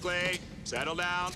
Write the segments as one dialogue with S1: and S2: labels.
S1: Keighley, settle down.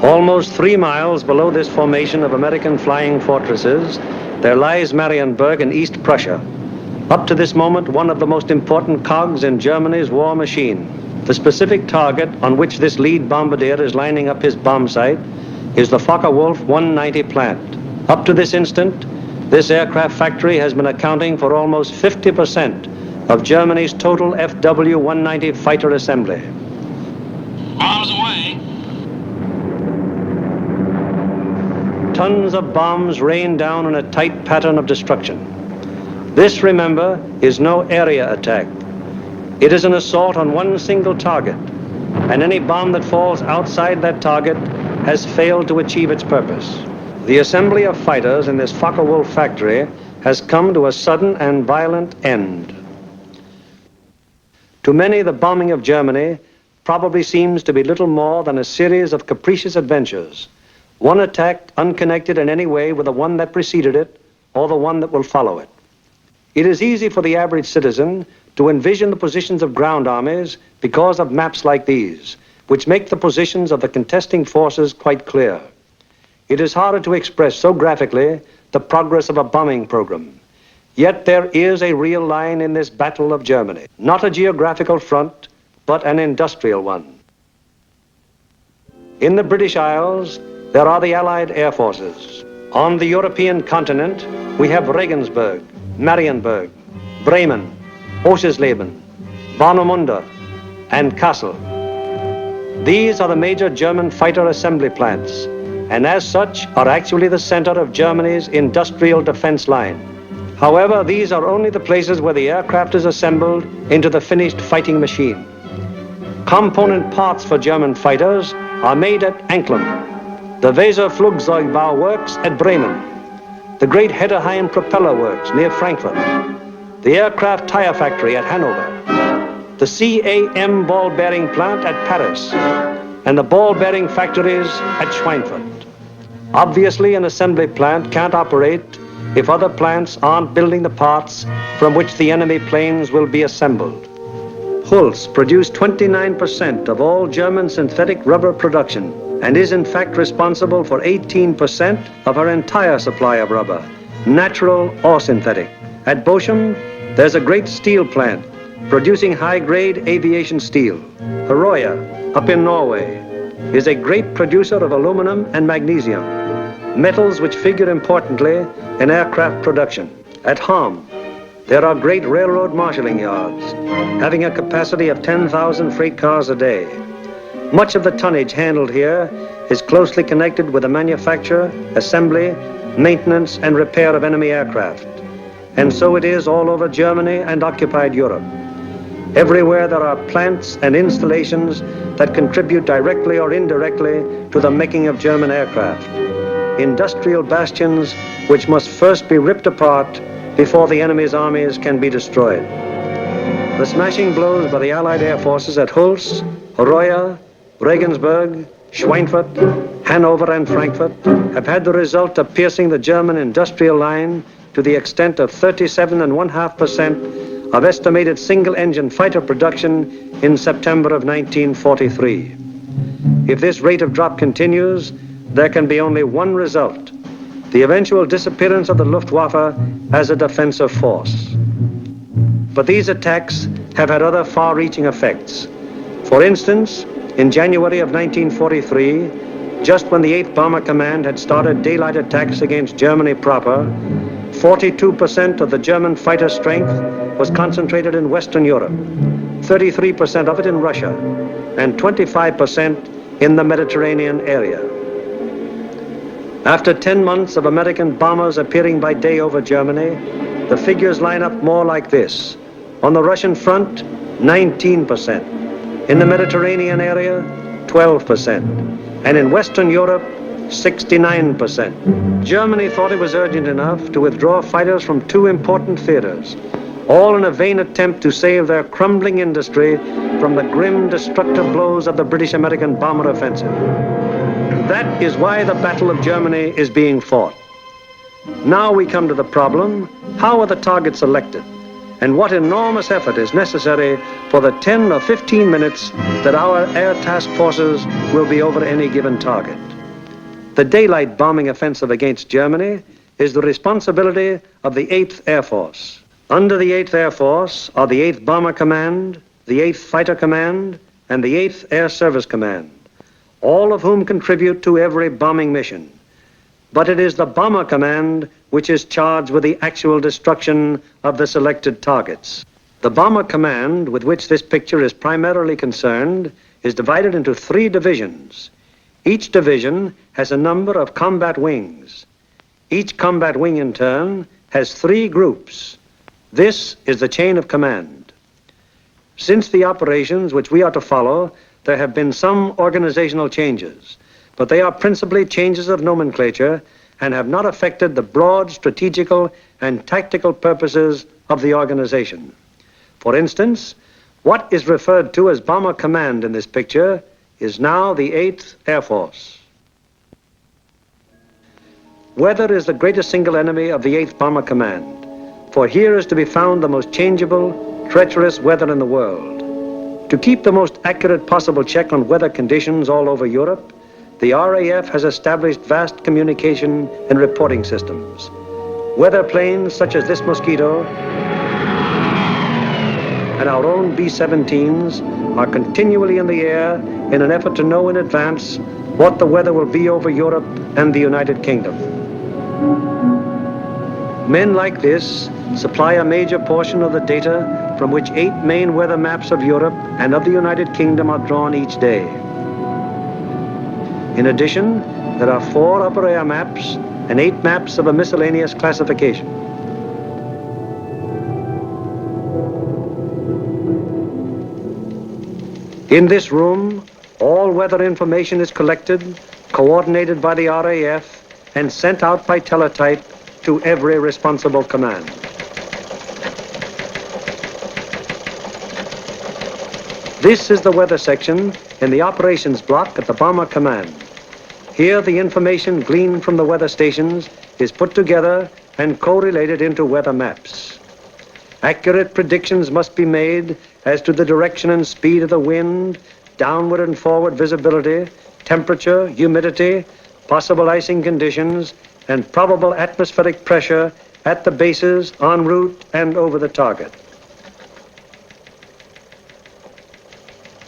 S2: Almost 3 miles below this formation of American flying fortresses, there lies Marienburg in East Prussia. Up to this moment, one of the most important cogs in Germany's war machine. The specific target on which this lead bombardier is lining up his bomb sight is the Focke-Wulf 190 plant. Up to this instant, this aircraft factory has been accounting for almost 50% of Germany's total FW-190 fighter assembly.
S3: Bombs away.
S2: Tons of bombs rain down in a tight pattern of destruction. This, remember, is no area attack. It is an assault on one single target, and any bomb that falls outside that target has failed to achieve its purpose. The assembly of fighters in this Focke-Wulf factory has come to a sudden and violent end. To many, the bombing of Germany probably seems to be little more than a series of capricious adventures, one attack unconnected in any way with the one that preceded it or the one that will follow it. It is easy for the average citizen to envision the positions of ground armies because of maps like these, which make the positions of the contesting forces quite clear. It is harder to express so graphically the progress of a bombing program. Yet there is a real line in this battle of Germany, not a geographical front, but an industrial one. In the British Isles, there are the Allied air forces. On the European continent, we have Regensburg, Marienburg, Bremen, Oschersleben, Warnemünde, and Kassel. These are the major German fighter assembly plants, and as such are actually the center of Germany's industrial defense line. However, these are only the places where the aircraft is assembled into the finished fighting machine. Component parts for German fighters are made at Anklam, the Weser-Flugzeugbau Works at Bremen, the great Hedderheim Propeller Works near Frankfurt, the aircraft tire factory at Hanover, the CAM ball bearing plant at Paris, and the ball bearing factories at Schweinfurt. Obviously, an assembly plant can't operate if other plants aren't building the parts from which the enemy planes will be assembled. Hulst produced 29% of all German synthetic rubber production and is in fact responsible for 18% of her entire supply of rubber, natural or synthetic. At Bochum, there's a great steel plant producing high-grade aviation steel. Herøya, up in Norway, is a great producer of aluminum and magnesium, metals which figure importantly in aircraft production. At Ham, there are great railroad marshalling yards, having a capacity of 10,000 freight cars a day. Much of the tonnage handled here is closely connected with the manufacture, assembly, maintenance, and repair of enemy aircraft. And so it is all over Germany and occupied Europe. Everywhere there are plants and installations that contribute directly or indirectly to the making of German aircraft. Industrial bastions which must first be ripped apart before the enemy's armies can be destroyed. The smashing blows by the Allied air forces at Hulst, Herøya, Regensburg, Schweinfurt, Hanover, and Frankfurt have had the result of piercing the German industrial line to the extent of 37.5% of estimated single-engine fighter production in September of 1943. If this rate of drop continues, there can be only one result: the eventual disappearance of the Luftwaffe as a defensive force. But these attacks have had other far-reaching effects. For instance, in January of 1943, just when the 8th Bomber Command had started daylight attacks against Germany proper, 42% of the German fighter strength was concentrated in Western Europe, 33% of it in Russia, and 25% in the Mediterranean area. After 10 months of American bombers appearing by day over Germany, the figures line up more like this. On the Russian front, 19%. In the Mediterranean area, 12%. And in Western Europe, 69%. Germany thought it was urgent enough to withdraw fighters from two important theaters, all in a vain attempt to save their crumbling industry from the grim, destructive blows of the British-American bomber offensive. That is why the Battle of Germany is being fought. Now we come to the problem, how are the targets selected? And what enormous effort is necessary for the 10 or 15 minutes that our air task forces will be over any given target? The daylight bombing offensive against Germany is the responsibility of the 8th Air Force. Under the 8th Air Force are the 8th Bomber Command, the 8th Fighter Command, and the 8th Air Service Command, all of whom contribute to every bombing mission. But it is the Bomber Command which is charged with the actual destruction of the selected targets. The Bomber Command, with which this picture is primarily concerned, is divided into 3 divisions. Each division has a number of combat wings. Each combat wing, in turn, has 3 groups. This is the chain of command. Since the operations which we are to follow, there have been some organizational changes, but they are principally changes of nomenclature and have not affected the broad strategical and tactical purposes of the organization. For instance, what is referred to as Bomber Command in this picture is now the 8th Air Force. Weather is the greatest single enemy of the 8th Bomber Command, for here is to be found the most changeable, treacherous weather in the world. To keep the most accurate possible check on weather conditions all over Europe, the RAF has established vast communication and reporting systems. Weather planes such as this Mosquito and our own B-17s are continually in the air in an effort to know in advance what the weather will be over Europe and the United Kingdom. Men like this supply a major portion of the data from which 8 main weather maps of Europe and of the United Kingdom are drawn each day. In addition, there are 4 upper air maps and 8 maps of a miscellaneous classification. In this room, all weather information is collected, coordinated by the RAF, and sent out by teletype to every responsible command. This is the weather section in the operations block at the Bomber Command. Here, the information gleaned from the weather stations is put together and correlated into weather maps. Accurate predictions must be made as to the direction and speed of the wind, downward and forward visibility, temperature, humidity, possible icing conditions, and probable atmospheric pressure at the bases, en route, and over the target.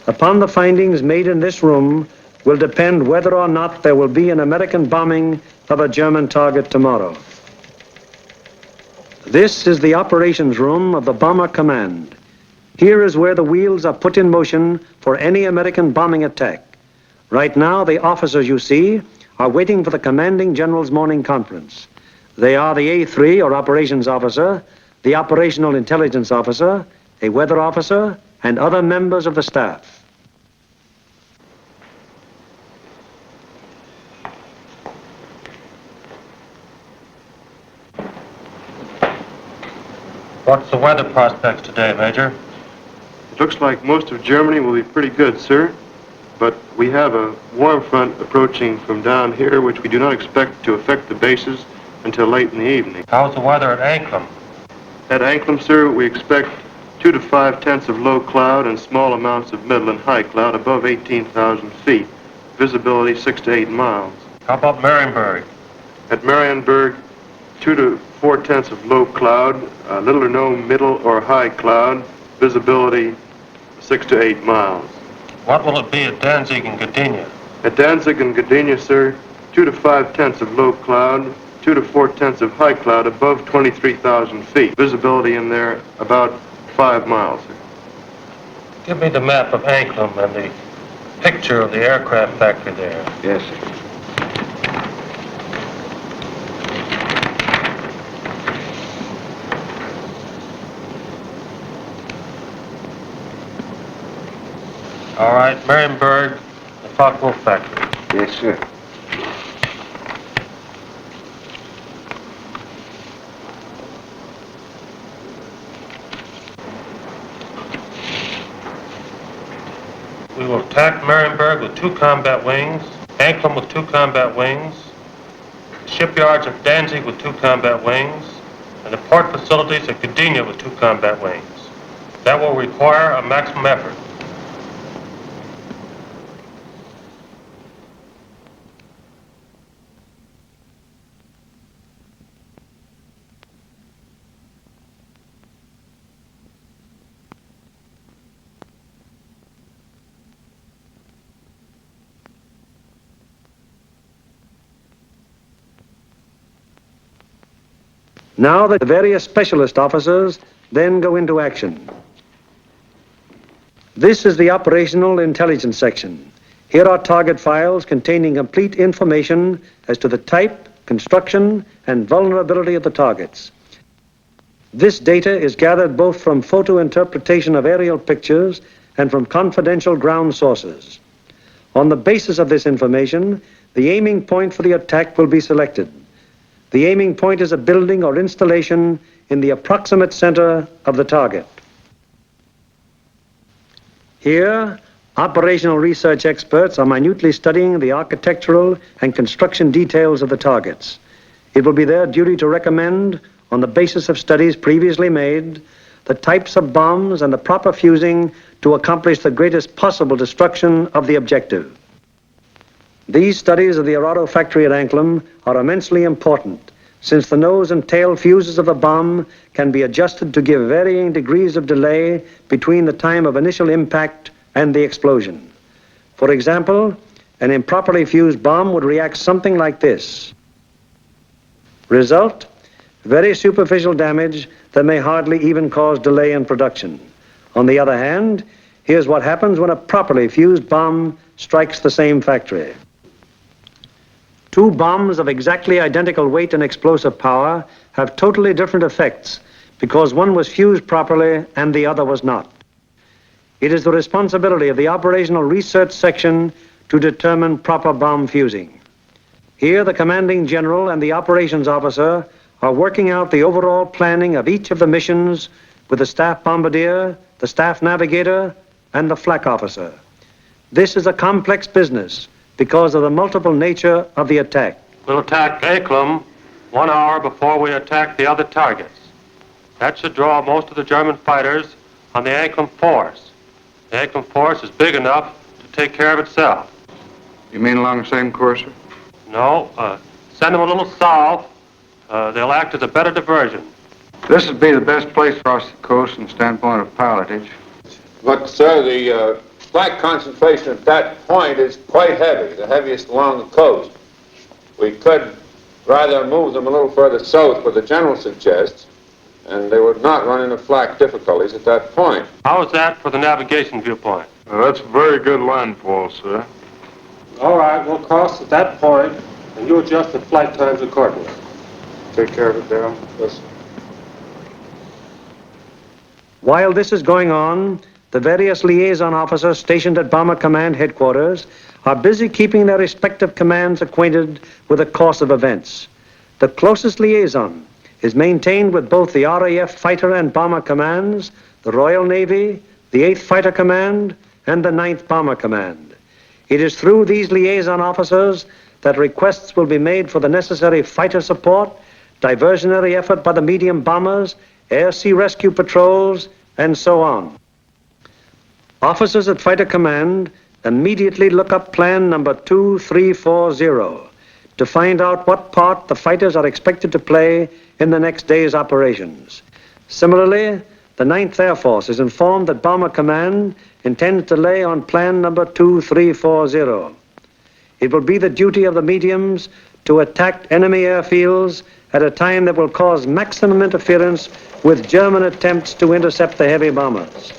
S2: Upon the findings made in this room will depend whether or not there will be an American bombing of a German target tomorrow. This is the operations room of the Bomber Command. Here is where the wheels are put in motion for any American bombing attack. Right now, the officers you see are waiting for the commanding general's morning conference. They are the A3, or operations officer, the operational intelligence officer, a weather officer, and other members of the staff.
S1: What's the weather prospects today, Major?
S4: It looks like most of Germany will be pretty good, sir. But we have a warm front approaching from down here, which we do not expect to affect the bases until late in the evening.
S1: How's the weather at Anclam?
S4: At Anclam, sir, we expect 2 to 5 tenths of low cloud and small amounts of middle and high cloud above 18,000 feet. Visibility 6 to 8 miles.
S1: How about Marienburg?
S4: At Marienburg, 2 to 4 tenths of low cloud, little or no middle or high cloud, visibility 6 to 8 miles.
S1: What will it be at Danzig and Gdynia?
S4: At Danzig and Gdynia, sir, 2 to 5 tenths of low cloud, 2 to 4/10 of high cloud above 23,000 feet. Visibility in there about 5 miles.
S1: Give me the map of Anklam and the picture of the aircraft factory there.
S4: Yes, sir.
S1: All right, Marienburg, the Focke-Wulf factory.
S4: Yes, sir.
S1: We will attack Marienburg with 2 combat wings, Anklam with 2 combat wings, the shipyards at Danzig with 2 combat wings, and the port facilities at Gdynia with 2 combat wings. That will require a maximum effort.
S2: Now the various specialist officers then go into action. This is the operational intelligence section. Here are target files containing complete information as to the type, construction, and vulnerability of the targets. This data is gathered both from photo interpretation of aerial pictures and from confidential ground sources. On the basis of this information, the aiming point for the attack will be selected. The aiming point is a building or installation in the approximate center of the target. Here, operational research experts are minutely studying the architectural and construction details of the targets. It will be their duty to recommend, on the basis of studies previously made, the types of bombs and the proper fusing to accomplish the greatest possible destruction of the objective. These studies of the Arado factory at Anklam are immensely important, since the nose and tail fuses of the bomb can be adjusted to give varying degrees of delay between the time of initial impact and the explosion. For example, an improperly fused bomb would react something like this. Result, very superficial damage that may hardly even cause delay in production. On the other hand, here's what happens when a properly fused bomb strikes the same factory. 2 bombs of exactly identical weight and explosive power have totally different effects because one was fused properly and the other was not. It is the responsibility of the operational research section to determine proper bomb fusing. Here, the commanding general and the operations officer are working out the overall planning of each of the missions with the staff bombardier, the staff navigator, and the flak officer. This is a complex business because of the multiple nature of the attack.
S1: We'll attack Anklam 1 hour before we attack the other targets. That should draw most of the German fighters on the Anklam force. The Anklam force is big enough to take care of itself.
S5: You mean along the same course, sir?
S1: No, send them a little south. They'll act as a better diversion.
S5: This would be the best place across the coast from the standpoint of pilotage.
S6: But, sir, the flak concentration at that point is quite heavy, the heaviest along the coast. We could rather move them a little further south, what the general suggests, and they would not run into flak difficulties at that point.
S1: How is that for the navigation viewpoint?
S4: That's a very good landfall, sir.
S1: All right, we'll cross at that point, and you adjust the flight times accordingly.
S4: Take care of it, Darrell.
S6: Yes.
S2: While this is going on, the various liaison officers stationed at Bomber Command headquarters are busy keeping their respective commands acquainted with the course of events. The closest liaison is maintained with both the RAF Fighter and Bomber Commands, the Royal Navy, the 8th Fighter Command, and the 9th Bomber Command. It is through these liaison officers that requests will be made for the necessary fighter support, diversionary effort by the medium bombers, air-sea rescue patrols, and so on. Officers at Fighter Command immediately look up plan number 2340 to find out what part the fighters are expected to play in the next day's operations. Similarly, the 9th Air Force is informed that Bomber Command intends to lay on plan number 2340. It will be the duty of the mediums to attack enemy airfields at a time that will cause maximum interference with German attempts to intercept the heavy bombers.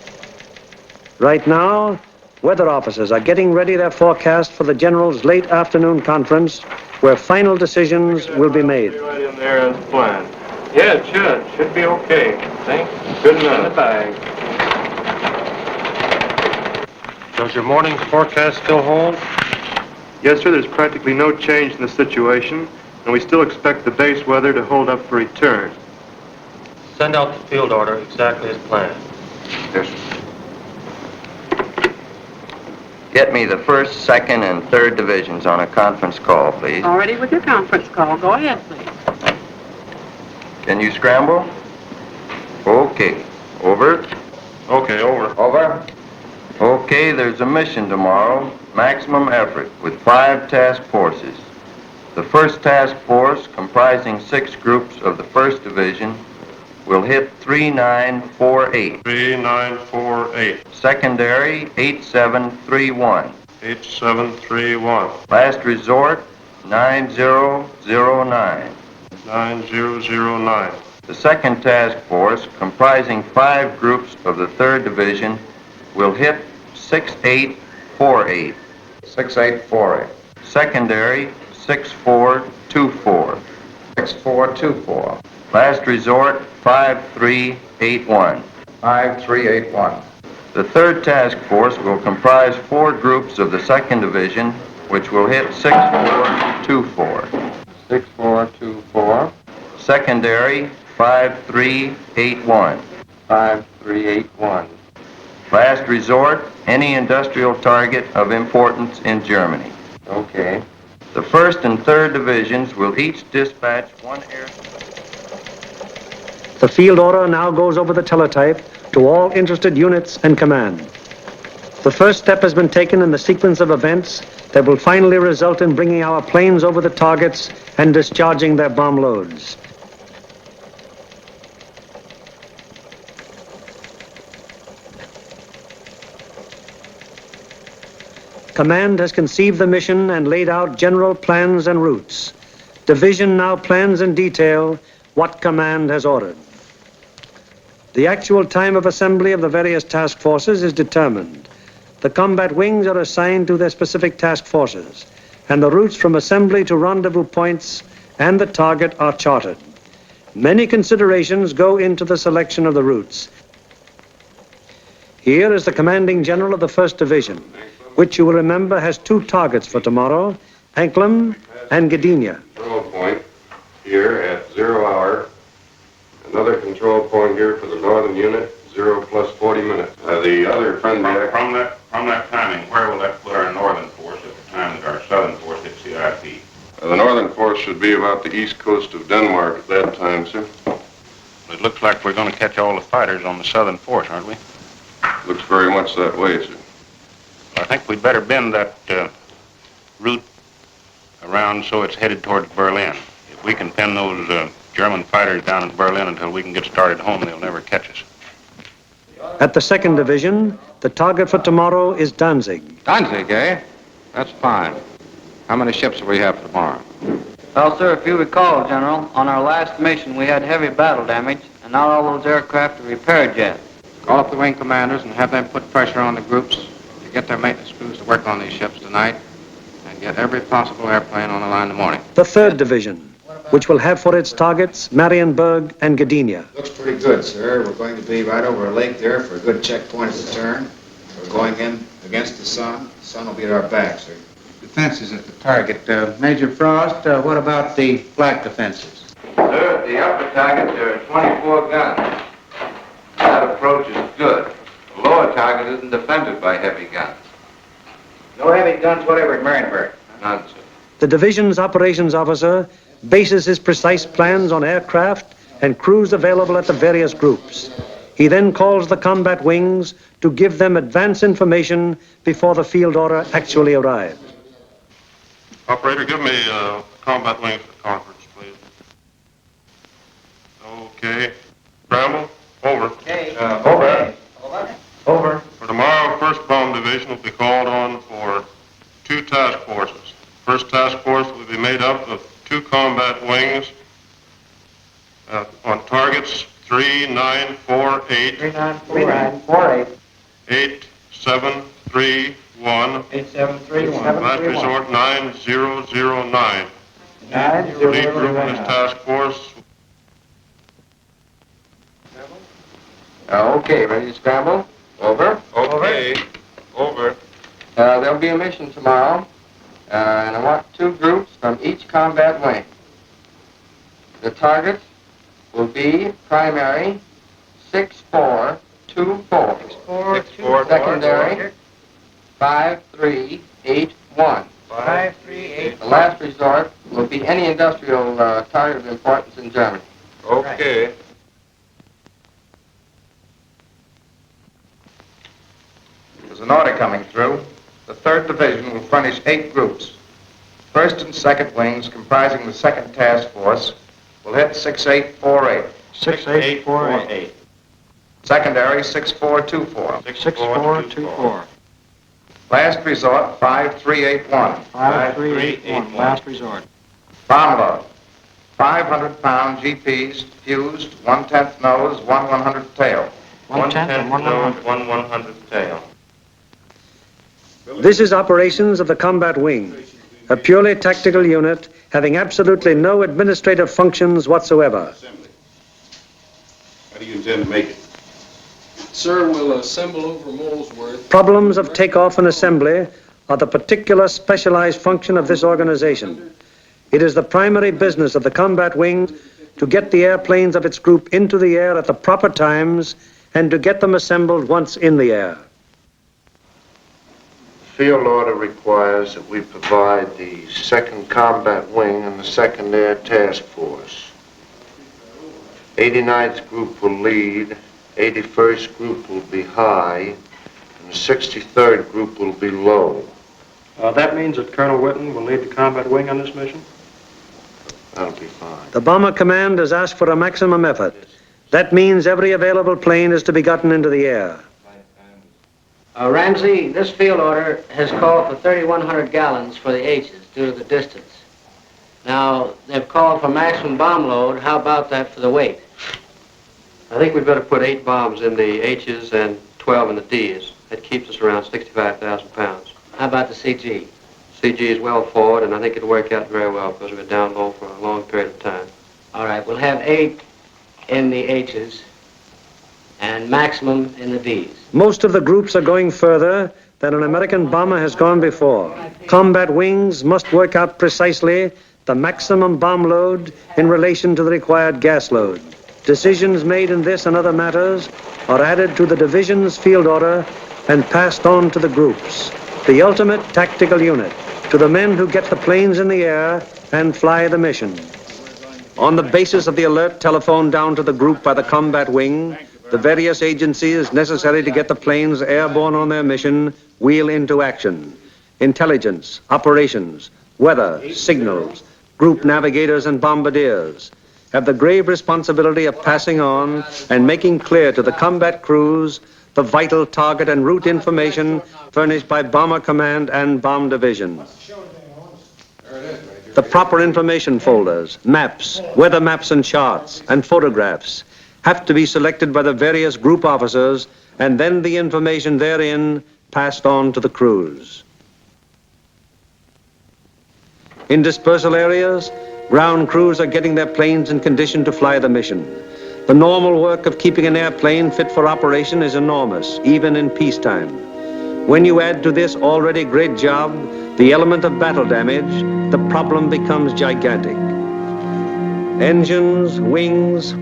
S2: Right now, weather officers are getting ready their forecast for the General's late afternoon conference, where final decisions will be made.
S4: Right in there as planned. Yeah, it should. Should be okay. Thanks. Good enough. In the bag.
S1: Does your morning's forecast still hold?
S4: Yes, sir. There's practically no change in the situation, and we still expect the base weather to hold up for return.
S1: Send out the field order exactly as planned.
S5: Yes, sir.
S7: Get me the 1st, 2nd, and 3rd divisions on a conference call, please.
S8: Already with your conference call. Go ahead, please.
S7: Can you scramble? Okay. Over.
S1: Okay, over.
S7: Over. Okay, there's a mission tomorrow. Maximum effort with 5 task forces. The 1st task force, comprising 6 groups of the 1st Division, will hit 3948.
S1: 3948.
S7: Secondary, 8731.
S1: 8731.
S7: Last resort, 9009.
S1: 9009.
S7: The 2nd task force, comprising 5 groups of the 3rd Division, will hit 6848.
S5: 6848.
S7: Secondary, 6424.
S5: 6424.
S7: Last resort, 5381.
S5: 5381.
S7: The 3rd task force will comprise 4 groups of the 2nd Division, which will hit 6424.
S5: 6424.
S7: Secondary, 5381.
S5: 5381.
S7: Last resort, any industrial target of importance in Germany.
S5: Okay.
S7: The 1st and 3rd Divisions will each dispatch 1 air...
S2: The field order now goes over the teletype to all interested units and command. The first step has been taken in the sequence of events that will finally result in bringing our planes over the targets and discharging their bomb loads. Command has conceived the mission and laid out general plans and routes. Division now plans in detail what command has ordered. The actual time of assembly of the various task forces is determined. The combat wings are assigned to their specific task forces, and the routes from assembly to rendezvous points and the target are charted. Many considerations go into the selection of the routes. Here is the commanding general of the 1st Division, which you will remember has 2 targets for tomorrow, Anklam and Gdynia.
S9: Control point here at 0 hour. Another control point here for the northern unit, 0 plus 40 minutes. The other friendly...
S3: From that timing, where will that put our northern force at the time that our southern force hits the IP?
S9: The northern force should be about the east coast of Denmark at that time, sir.
S3: It looks like we're going to catch all the fighters on the southern force, aren't we?
S9: Looks very much that way, sir.
S3: I think we'd better bend that route around so it's headed towards Berlin. If we can pin those German fighters down in Berlin until we can get started home, they'll never catch us.
S2: At the 2nd Division, the target for tomorrow is Danzig.
S5: Danzig, eh? That's fine. How many ships will we have for tomorrow?
S10: Well, sir, if you recall, General, on our last mission we had heavy battle damage, and not all those aircraft are repaired yet.
S5: Call up the wing commanders and have them put pressure on the groups to get their maintenance crews to work on these ships tonight and get every possible airplane on the line in the morning.
S2: The 3rd Division, which will have for its targets Marienburg and Gdynia.
S11: Looks pretty good, sir. We're going to be right over a lake there for a good checkpoint at the turn. We're going in against the sun. The sun will be at our back, sir.
S5: Defenses at the target. Major Frost, what about the flak defenses?
S7: Sir, at the upper target, there are 24 guns. That approach is good. The lower target isn't defended by heavy guns.
S11: No heavy guns whatever at Marienburg.
S7: None, sir.
S2: The division's operations officer bases his precise plans on aircraft and crews available at the various groups. He then calls the combat wings to give them advance information before the field order actually arrives.
S1: Operator, give me combat wings for conference, please. Okay. Bramble, over.
S10: Okay.
S1: Over.
S2: Over.
S1: For tomorrow, 1st Bomb Division will be called on for 2 task forces. First task force will be made up of
S9: 2 combat wings on targets 3, 9, 4, 8, 8, 7, 3, 1.
S10: 8731.
S9: Last resort 9009. Lead group in this task force.
S5: Okay, ready to scramble? Over.
S9: Okay. Over.
S5: There'll be a mission tomorrow, and I want 2 groups from each combat wing. The target will be primary 6424.
S10: 6424.
S5: Secondary 5381.
S10: 5381.
S5: The last resort will be any industrial target of importance in Germany.
S9: Okay.
S11: There's an order coming through. The 3rd Division will furnish 8 groups. 1st and 2nd wings, comprising the 2nd Task Force, will hit 6848.
S10: 6848.
S11: Secondary 6424.
S10: 6424.
S11: Last resort 5381.
S10: 5381. Last resort.
S11: Bomb load. 500-pound GPs fused, 1/10 nose, 1/100 tail.
S10: 1/10 and 1/100.
S9: 1/100 tail.
S2: This is operations of the combat wing, a purely tactical unit having absolutely no administrative functions whatsoever.
S9: How do you intend to make it?
S12: Sir, we'll assemble over Molesworth.
S2: Problems of takeoff and assembly are the particular specialized function of this organization. It is the primary business of the combat wing to get the airplanes of its group into the air at the proper times and to get them assembled once in the air.
S13: Field order requires that we provide the 2nd Combat Wing and the 2nd Air Task Force. 89th Group will lead, 81st Group will be high, and the 63rd Group will be low.
S4: That means that Colonel Whitten will lead the combat wing on this mission?
S13: That'll be fine.
S2: The Bomber Command has asked for a maximum effort. That means every available plane is to be gotten into the air.
S10: Ramsey, this field order has called for 3,100 gallons for the H's due to the distance. Now, they've called for maximum bomb load. How about that for the weight?
S4: I think we'd better put 8 bombs in the H's and 12 in the D's. That keeps us around 65,000 pounds.
S10: How about the CG?
S4: CG is well forward, and I think it'll work out very well because we've been down low for a long period of time.
S10: All right, we'll have 8 in the H's and maximum in the D's.
S2: Most of the groups are going further than an American bomber has gone before. Combat wings must work out precisely the maximum bomb load in relation to the required gas load. Decisions made in this and other matters are added to the division's field order and passed on to the groups, the ultimate tactical unit, to the men who get the planes in the air and fly the mission. On the basis of the alert telephoned down to the group by the combat wing, the various agencies necessary to get the planes airborne on their mission wheel into action. Intelligence, operations, weather, signals, group navigators and bombardiers have the grave responsibility of passing on and making clear to the combat crews the vital target and route information furnished by Bomber Command and Bomb Division. The proper information folders, maps, weather maps and charts, and photographs have to be selected by the various group officers, and then the information therein passed on to the crews. In dispersal areas, ground crews are getting their planes in condition to fly the mission. The normal work of keeping an airplane fit for operation is enormous, even in peacetime. When you add to this already great job the element of battle damage, the problem becomes gigantic. Engines, wings,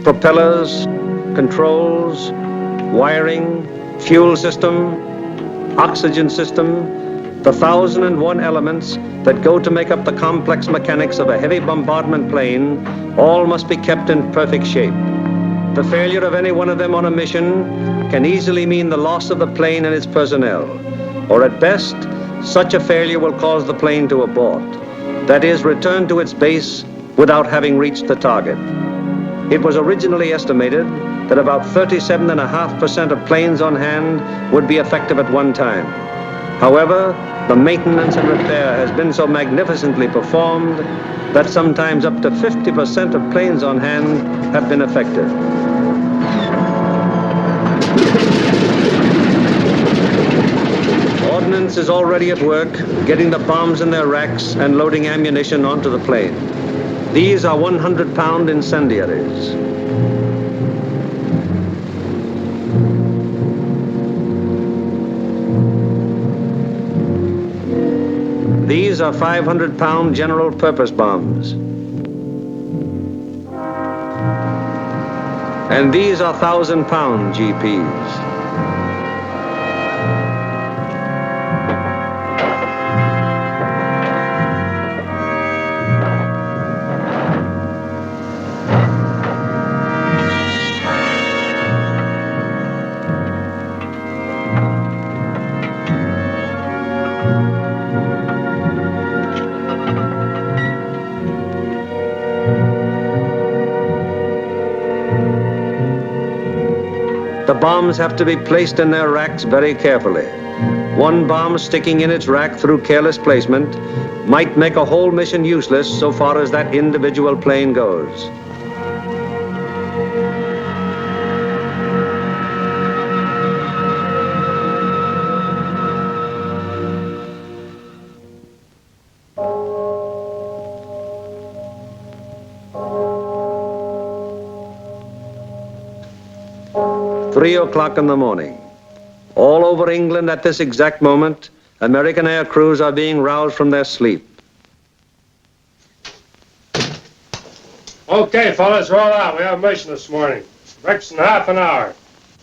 S2: propellers, controls, wiring, fuel system, oxygen system, the 1,001 elements that go to make up the complex mechanics of a heavy bombardment plane all must be kept in perfect shape. The failure of any one of them on a mission can easily mean the loss of the plane and its personnel, or at best, such a failure will cause the plane to abort. That is, return to its base without having reached the target. It was originally estimated that about 37.5% of planes on hand would be effective at one time. However, the maintenance and repair has been so magnificently performed that sometimes up to 50% of planes on hand have been affected. Ordnance is already at work, getting the bombs in their racks and loading ammunition onto the plane. These are 100-pound incendiaries. These are 500-pound general purpose bombs. And these are 1,000-pound GPs. The bombs have to be placed in their racks very carefully. One bomb sticking in its rack through careless placement might make a whole mission useless so far as that individual plane goes. Three o'clock in the morning. All over England at this exact moment, American air crews are being roused from their sleep.
S1: Okay, fellas, roll out. We have a mission this morning. Breaks in half an hour.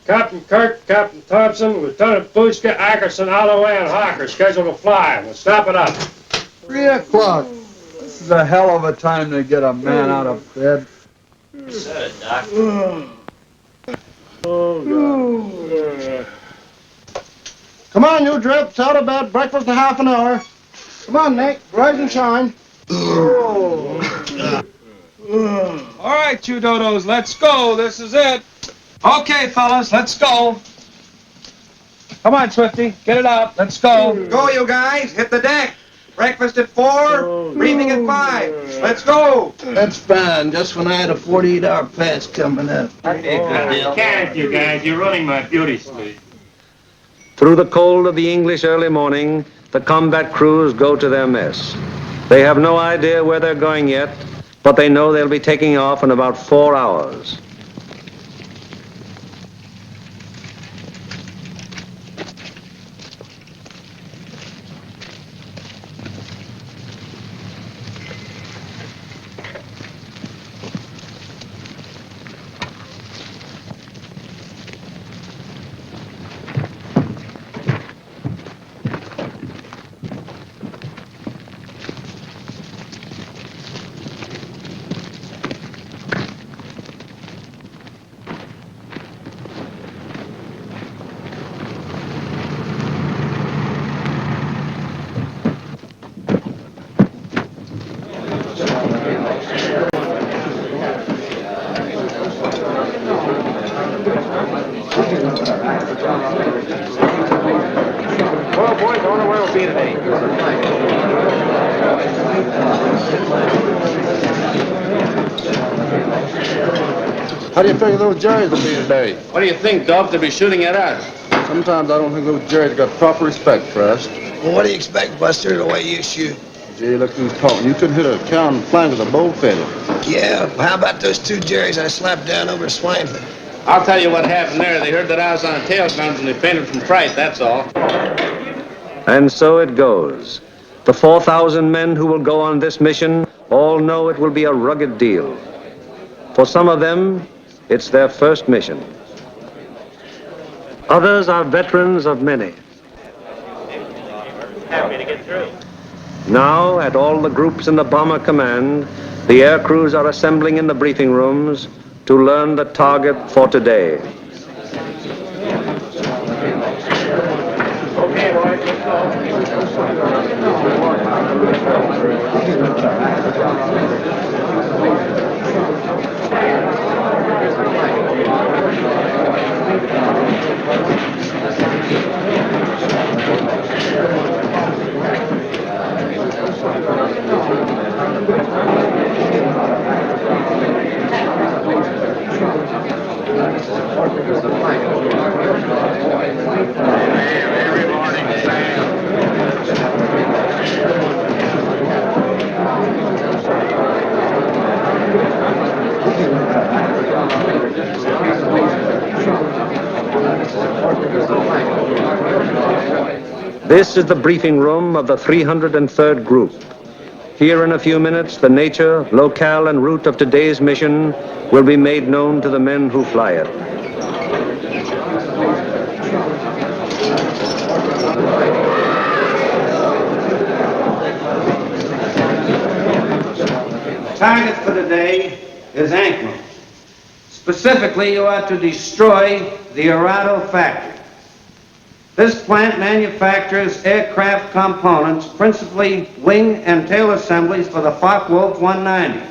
S1: Captain Kirk, Captain Thompson, Lieutenant Buska, Ackerson, Alloway, and Hawker scheduled to fly. Let's snap it up.
S14: 3 o'clock. This is a hell of a time to get a man out of bed.
S10: Said it, Doc.
S14: Come on, you drips, out of bed, breakfast in half an hour. Come on, Nick, rise and shine.
S12: All right, you dodos, let's go. This is it. Okay, fellas, let's go. Come on, Swifty, get it out. Let's go.
S11: Go, you guys. Hit the deck. Breakfast at 4, briefing at 5. Let's go.
S14: That's fine, just when I had a 48-hour pass coming up.
S1: Can't you guys? You're running my beauty sleep.
S2: Through the cold of the English early morning, the combat crews go to their mess. They have no idea where they're going yet, but they know they'll be taking off in about 4 hours.
S11: Well, boys, I wonder where we'll be today.
S14: How do you figure those Jerrys will be today?
S11: What do you think, Dove? They'll be shooting at us.
S14: Sometimes I don't think those Jerrys got proper respect for us.
S15: Well, what do you expect, Buster, the way you shoot?
S14: Gee, look who's talking. You couldn't hit a cow in the flank with a bow feather.
S15: Yeah, well, how about those 2 Jerrys I slapped down over Swainford?
S11: I'll tell you what happened there. They heard that I was on a tail guns and they fainted from fright, that's all.
S2: And so it goes. The 4,000 men who will go on this mission all know it will be a rugged deal. For some of them, it's their first mission. Others are veterans of many.
S1: Happy to get through.
S2: Now, at all the groups in the Bomber Command, the air crews are assembling in the briefing rooms to learn the target for today.
S1: Okay, boys, let's go.
S2: This is the briefing room of the 303rd Group. Here in a few minutes, the nature, locale, and route of today's mission will be made known to the men who fly it.
S16: Target for today is Aircrew. Specifically, you are to destroy the Arado factory. This plant manufactures aircraft components, principally wing and tail assemblies for the Focke-Wulf 190.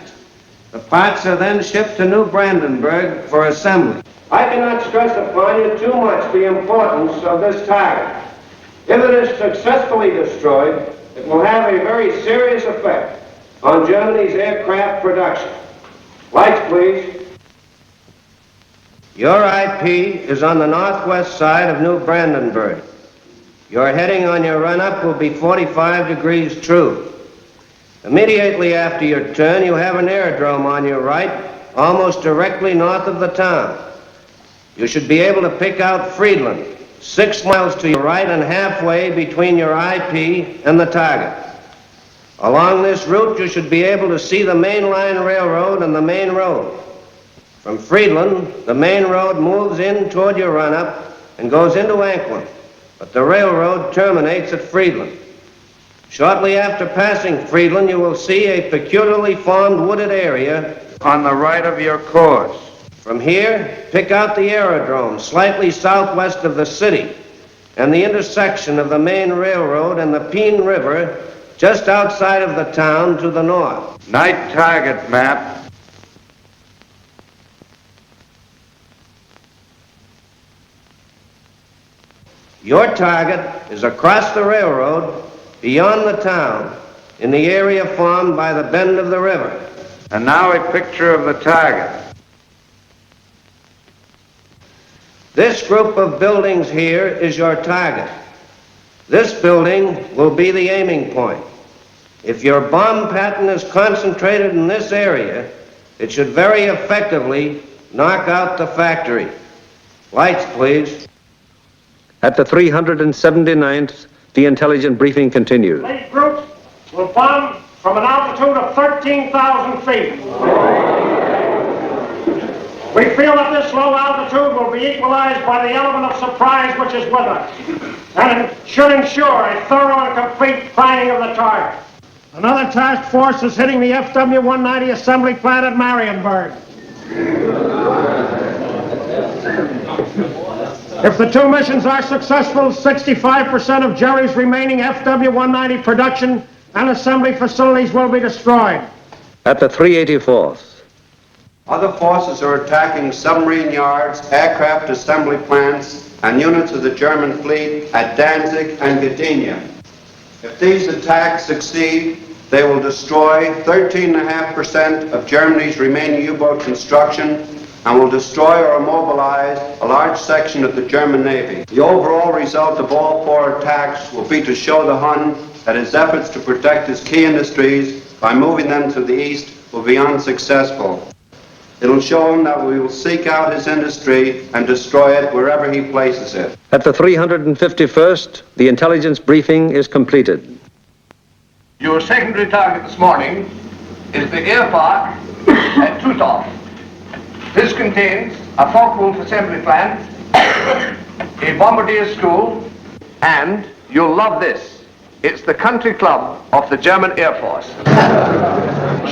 S16: The parts are then shipped to New Brandenburg for assembly. I cannot stress upon you too much the importance of this target. If it is successfully destroyed, it will have a very serious effect on Germany's aircraft production. Lights, please. Your IP is on the northwest side of New Brandenburg. Your heading on your run-up will be 45 degrees true. Immediately after your turn, you have an aerodrome on your right, almost directly north of the town. You should be able to pick out Friedland, 6 miles to your right and halfway between your IP and the target. Along this route, you should be able to see the main line railroad and the main road. From Friedland, the main road moves in toward your run-up and goes into Anklam, but the railroad terminates at Friedland. Shortly after passing Friedland, you will see a peculiarly formed wooded area on the right of your course. From here, pick out the aerodrome slightly southwest of the city and the intersection of the main railroad and the Peene River just outside of the town to the north.
S11: Night target map.
S16: Your target is across the railroad, beyond the town, in the area formed by the bend of the river.
S11: And now a picture of the target.
S16: This group of buildings here is your target. This building will be the aiming point. If your bomb pattern is concentrated in this area, it should very effectively knock out the factory. Lights, please.
S2: At the 379th, the intelligent briefing continues.
S17: These groups will bomb from an altitude of 13,000 feet. We feel that this low altitude will be equalized by the element of surprise which is with us, and it should ensure a thorough and complete finding of the target. Another task force is hitting the FW-190 assembly plant at Marienburg. If the two missions are successful, 65% of Jerry's remaining FW-190 production and assembly facilities will be destroyed.
S2: At the 384th.
S16: Other forces are attacking submarine yards, aircraft assembly plants, and units of the German fleet at Danzig and Gdynia. If these attacks succeed, they will destroy 13.5% of Germany's remaining U-boat construction and will destroy or immobilize a large section of the German Navy. The overall result of all 4 attacks will be to show the Hun that his efforts to protect his key industries by moving them to the east will be unsuccessful. It'll show him that we will seek out his industry and destroy it wherever he places it.
S2: At the 351st, the intelligence briefing is completed.
S18: Your secondary target this morning is the air park at Takeoff. This contains a Focke-Wulf assembly plant, a bombardier school, and you'll love this. It's the country club of the German Air Force.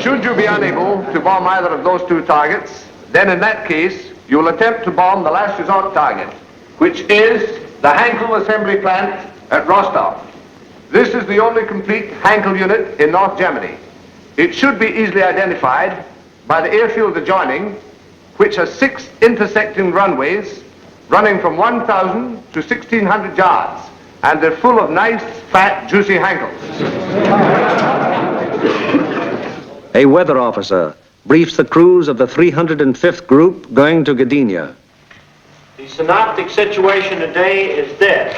S18: Should you be unable to bomb either of those 2 targets, then in that case, you'll attempt to bomb the last resort target, which is the Heinkel assembly plant at Rostov. This is the only complete Heinkel unit in North Germany. It should be easily identified by the airfield adjoining, which has 6 intersecting runways running from 1,000 to 1,600 yards, and they're full of nice, fat, juicy Heinkels.
S2: A weather officer briefs the crews of the 305th Group going to Gdynia.
S17: The synoptic situation today is this.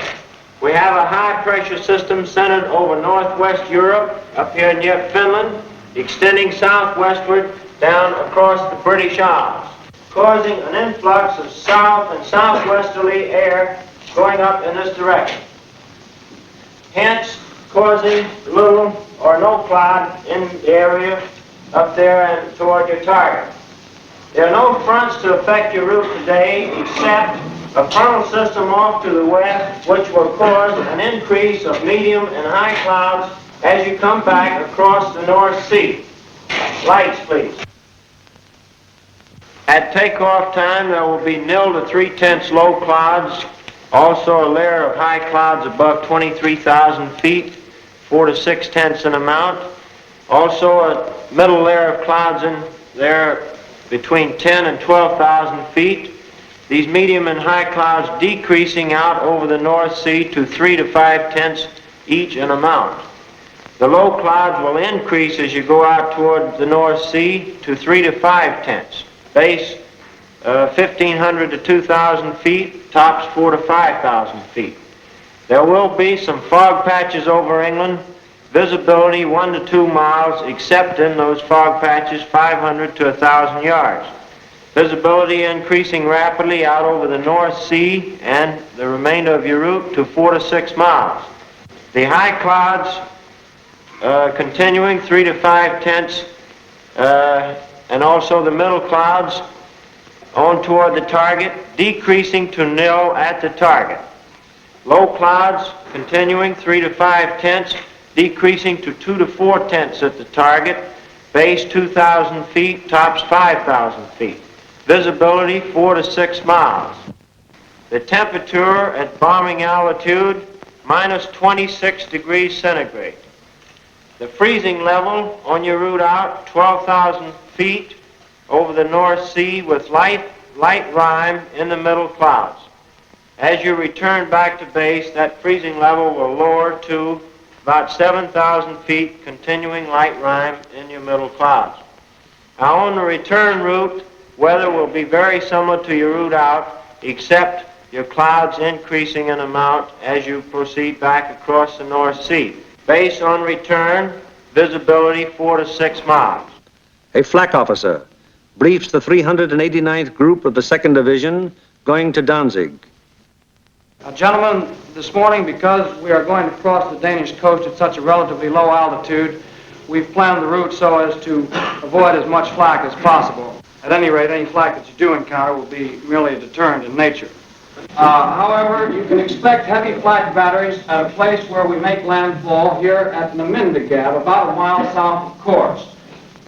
S17: We have a high-pressure system centered over northwest Europe, up here near Finland, extending southwestward down across the British Isles, causing an influx of south and southwesterly air going up in this direction. hence causing little or no cloud in the area up there and toward your target. There are no fronts to affect your route today except a frontal system off to the west, which will cause an increase of medium and high clouds as you come back across the North Sea. Lights, please. At takeoff time, there will be 0 to 3/10 low clouds, also a layer of high clouds above 23,000 feet, 4 to 6/10 in amount. Also a middle layer of clouds in there between 10 and 12,000 feet. These medium and high clouds decreasing out over the North Sea to 3 to 5/10 each in amount. The low clouds will increase as you go out toward the North Sea to 3 to 5/10. Base 1,500 to 2,000 feet, tops 4 to 5,000 feet. There will be some fog patches over England, visibility 1 to 2 miles, except in those fog patches 500 to 1,000 yards. Visibility increasing rapidly out over the North Sea and the remainder of your route to 4 to 6 miles. The high clouds continuing 3 to 5/10, and also the middle clouds on toward the target, decreasing to 0 at the target. Low clouds continuing 3 to 5/10, decreasing to 2 to 4/10 at the target, base 2,000 feet, tops 5,000 feet. Visibility 4 to 6 miles. The temperature at bombing altitude minus 26 degrees centigrade. The freezing level on your route out 12,000 feet over the North Sea with light rime in the middle clouds. As you return back to base, that freezing level will lower to about 7,000 feet, continuing light rime in your middle clouds. Now on the return route, weather will be very similar to your route out, except your clouds increasing in amount as you proceed back across the North Sea. Base on return, visibility 4 to 6 miles.
S2: A flak officer briefs the 389th Group of the 2nd Division going to Danzig.
S19: Gentlemen, this morning, because we are going to cross the Danish coast at such a relatively low altitude, we've planned the route so as to avoid as much flak as possible. At any rate, any flak that you do encounter will be merely a deterrent in nature. However, you can expect heavy flak batteries at a place where we make landfall here at Namindagab, about a mile south of course.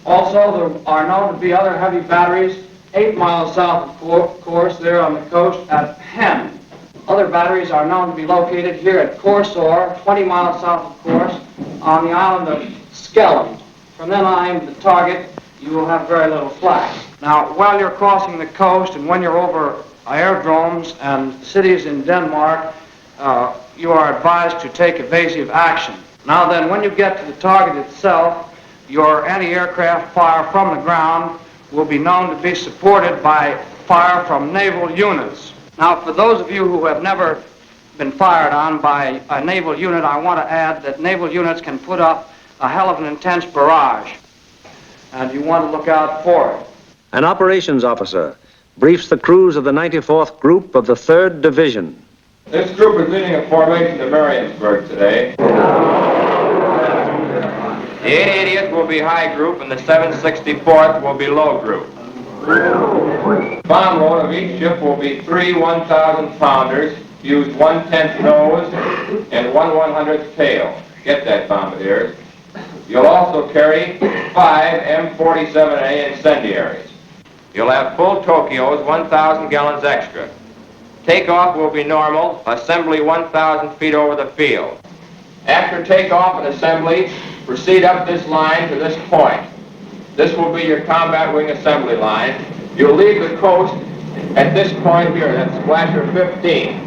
S19: Also, there are known to be other heavy batteries 8 miles south of course there on the coast at Hen. Other batteries are known to be located here at Corsor, 20 miles south of course, on the island of Skellum. From then on aim the target, you will have very little flak. Now, while you're crossing the coast and when you're over aerodromes and cities in Denmark, you are advised to take evasive action. Now then, when you get to the target itself, your anti-aircraft fire from the ground will be known to be supported by fire from naval units. Now, for those of you who have never been fired on by a naval unit, I want to add that naval units can put up a hell of an intense barrage, and you want to look out for it.
S2: An operations officer briefs the crews of the 94th Group of the 3rd Division.
S20: This group is leading a formation to Mariensburg today. The 880th will be high group and the 764th will be low group. Bomb load of each ship will be 3 1,000 pounders, used 1/10 nose and 1/100th tail. Get that, bombardiers. You'll also carry 5 M47A incendiaries. You'll have full Tokyos, 1,000 gallons extra. Takeoff will be normal, assembly 1,000 feet over the field. After takeoff and assembly, proceed up this line to this point. This will be your combat wing assembly line. You'll leave the coast at this point here, that's Splasher 15.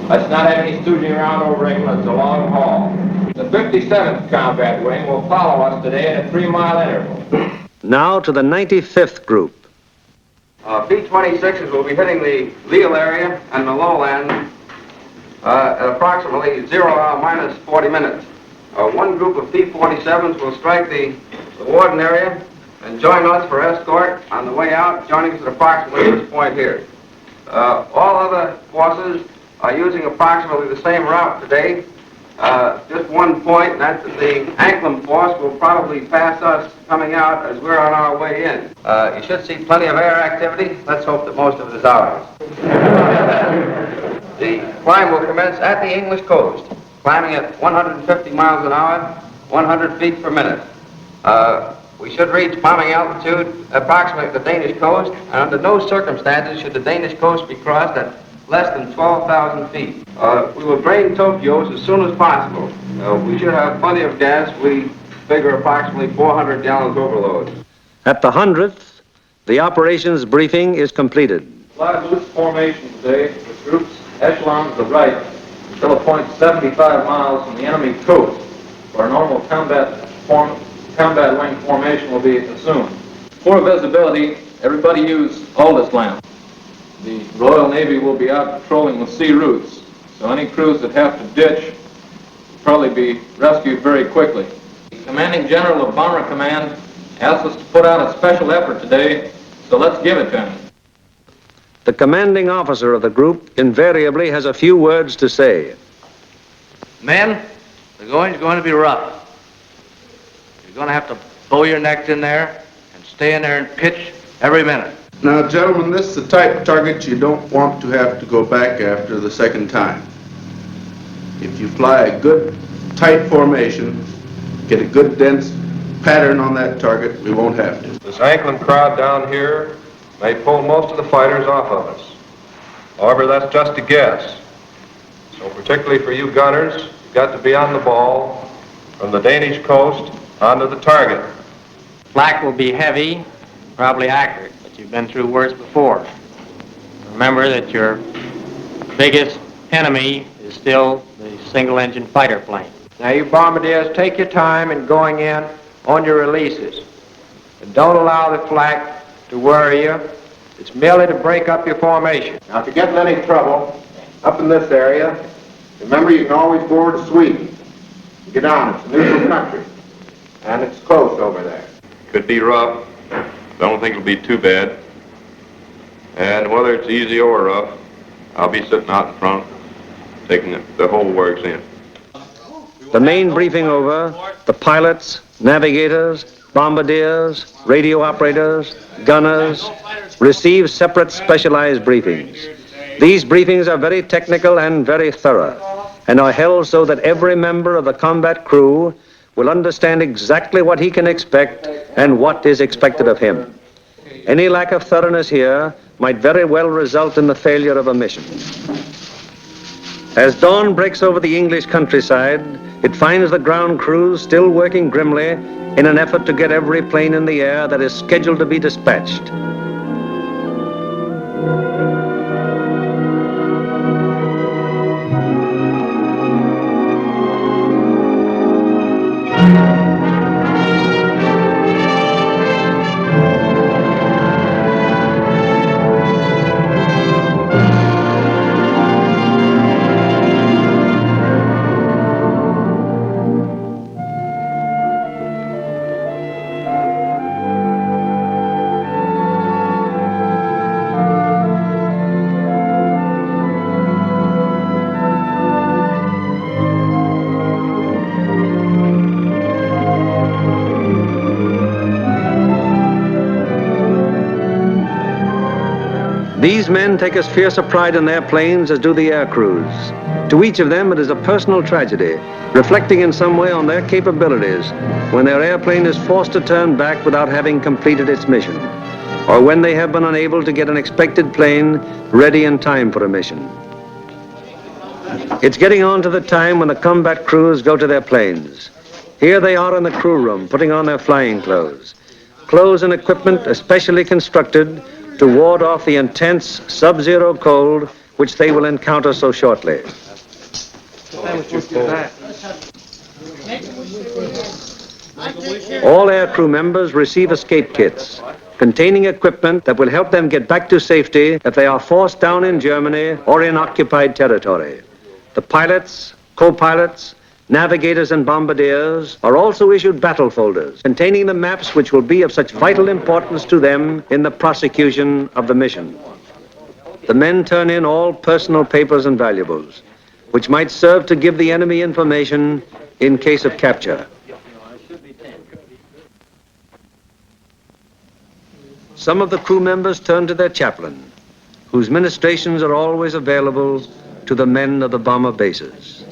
S20: Let's not have any stooging around over England, it's a long haul. The 57th Combat Wing will follow us today at a 3-mile interval.
S2: Now to the 95th Group.
S5: B-26s will be hitting the Lille area and the lowland at approximately 0 hour minus 40 minutes. One group of P-47s will strike the Warden area and join us for escort on the way out, joining us at approximately this point here. All other forces are using approximately the same route today, Just one point, and that's that the Anklem force will probably pass us coming out as we're on our way in. You should see plenty of air activity. Let's hope that most of it is ours. The climb will commence at the English coast, climbing at 150 miles an hour, 100 feet per minute. We should reach bombing altitude approximately at the Danish coast, and under no circumstances should the Danish coast be crossed at less than 12,000 feet. We will drain Tokyo's as soon as possible. We should have plenty of gas. We figure approximately 400 gallons overload.
S2: At the 100th, the operations briefing is completed.
S20: Fly loose formation today with groups echelon to the right until a point 75 miles from the enemy coast, where a normal combat wing formation will be assumed. For visibility, everybody use Aldous lamp. The Royal Navy will be out patrolling the sea routes, so any crews that have to ditch will probably be rescued very quickly. The Commanding General of Bomber Command asked us to put out a special effort today, so let's give it to him.
S2: The commanding officer of the group invariably has a few words to say.
S10: Men, the going's going to be rough. You're going to have to bow your necks in there and stay in there and pitch every minute.
S9: Now, gentlemen, this is the type of target you don't want to have to go back after the second time. If you fly a good, tight formation, get a good, dense pattern on that target, we won't have to.
S20: This Anklem crowd down here may pull most of the fighters off of us. However, that's just a guess. So particularly for you gunners, you've got to be on the ball from the Danish coast onto the target.
S17: Flak will be heavy, probably accurate, but you've been through worse before. Remember that your biggest enemy is still the single-engine fighter plane.
S18: Now, you bombardiers, take your time in going in on your releases. And don't allow the flak to worry you. It's merely to break up your formation. Now, if you get in any trouble up in this area, remember you can always board a Sweden. Get on, it's a neutral country. And it's close over there.
S20: Could be rough. Don't think it'll be too bad. And whether it's easy or rough, I'll be sitting out in front, taking the whole works in.
S2: The main briefing over, the pilots, navigators, bombardiers, radio operators, gunners receive separate specialized briefings. These briefings are very technical and very thorough, and are held so that every member of the combat crew will understand exactly what he can expect and what is expected of him. Any lack of thoroughness here might very well result in the failure of a mission. As dawn breaks over the English countryside, it finds the ground crews still working grimly in an effort to get every plane in the air that is scheduled to be dispatched. These men take as fierce a pride in their planes as do the air crews. To each of them, it is a personal tragedy, reflecting in some way on their capabilities when their airplane is forced to turn back without having completed its mission, or when they have been unable to get an expected plane ready in time for a mission. It's getting on to the time when the combat crews go to their planes. Here they are in the crew room, putting on their flying clothes. Clothes and equipment especially constructed to ward off the intense sub-zero cold which they will encounter so shortly. All air crew members receive escape kits containing equipment that will help them get back to safety if they are forced down in Germany or in occupied territory. The pilots, co-pilots, navigators and bombardiers are also issued battle folders containing the maps which will be of such vital importance to them in the prosecution of the mission. The men turn in all personal papers and valuables. which might serve to give the enemy information in case of capture. Some of the crew members turn to their chaplain, whose ministrations are always available to the men of the bomber bases.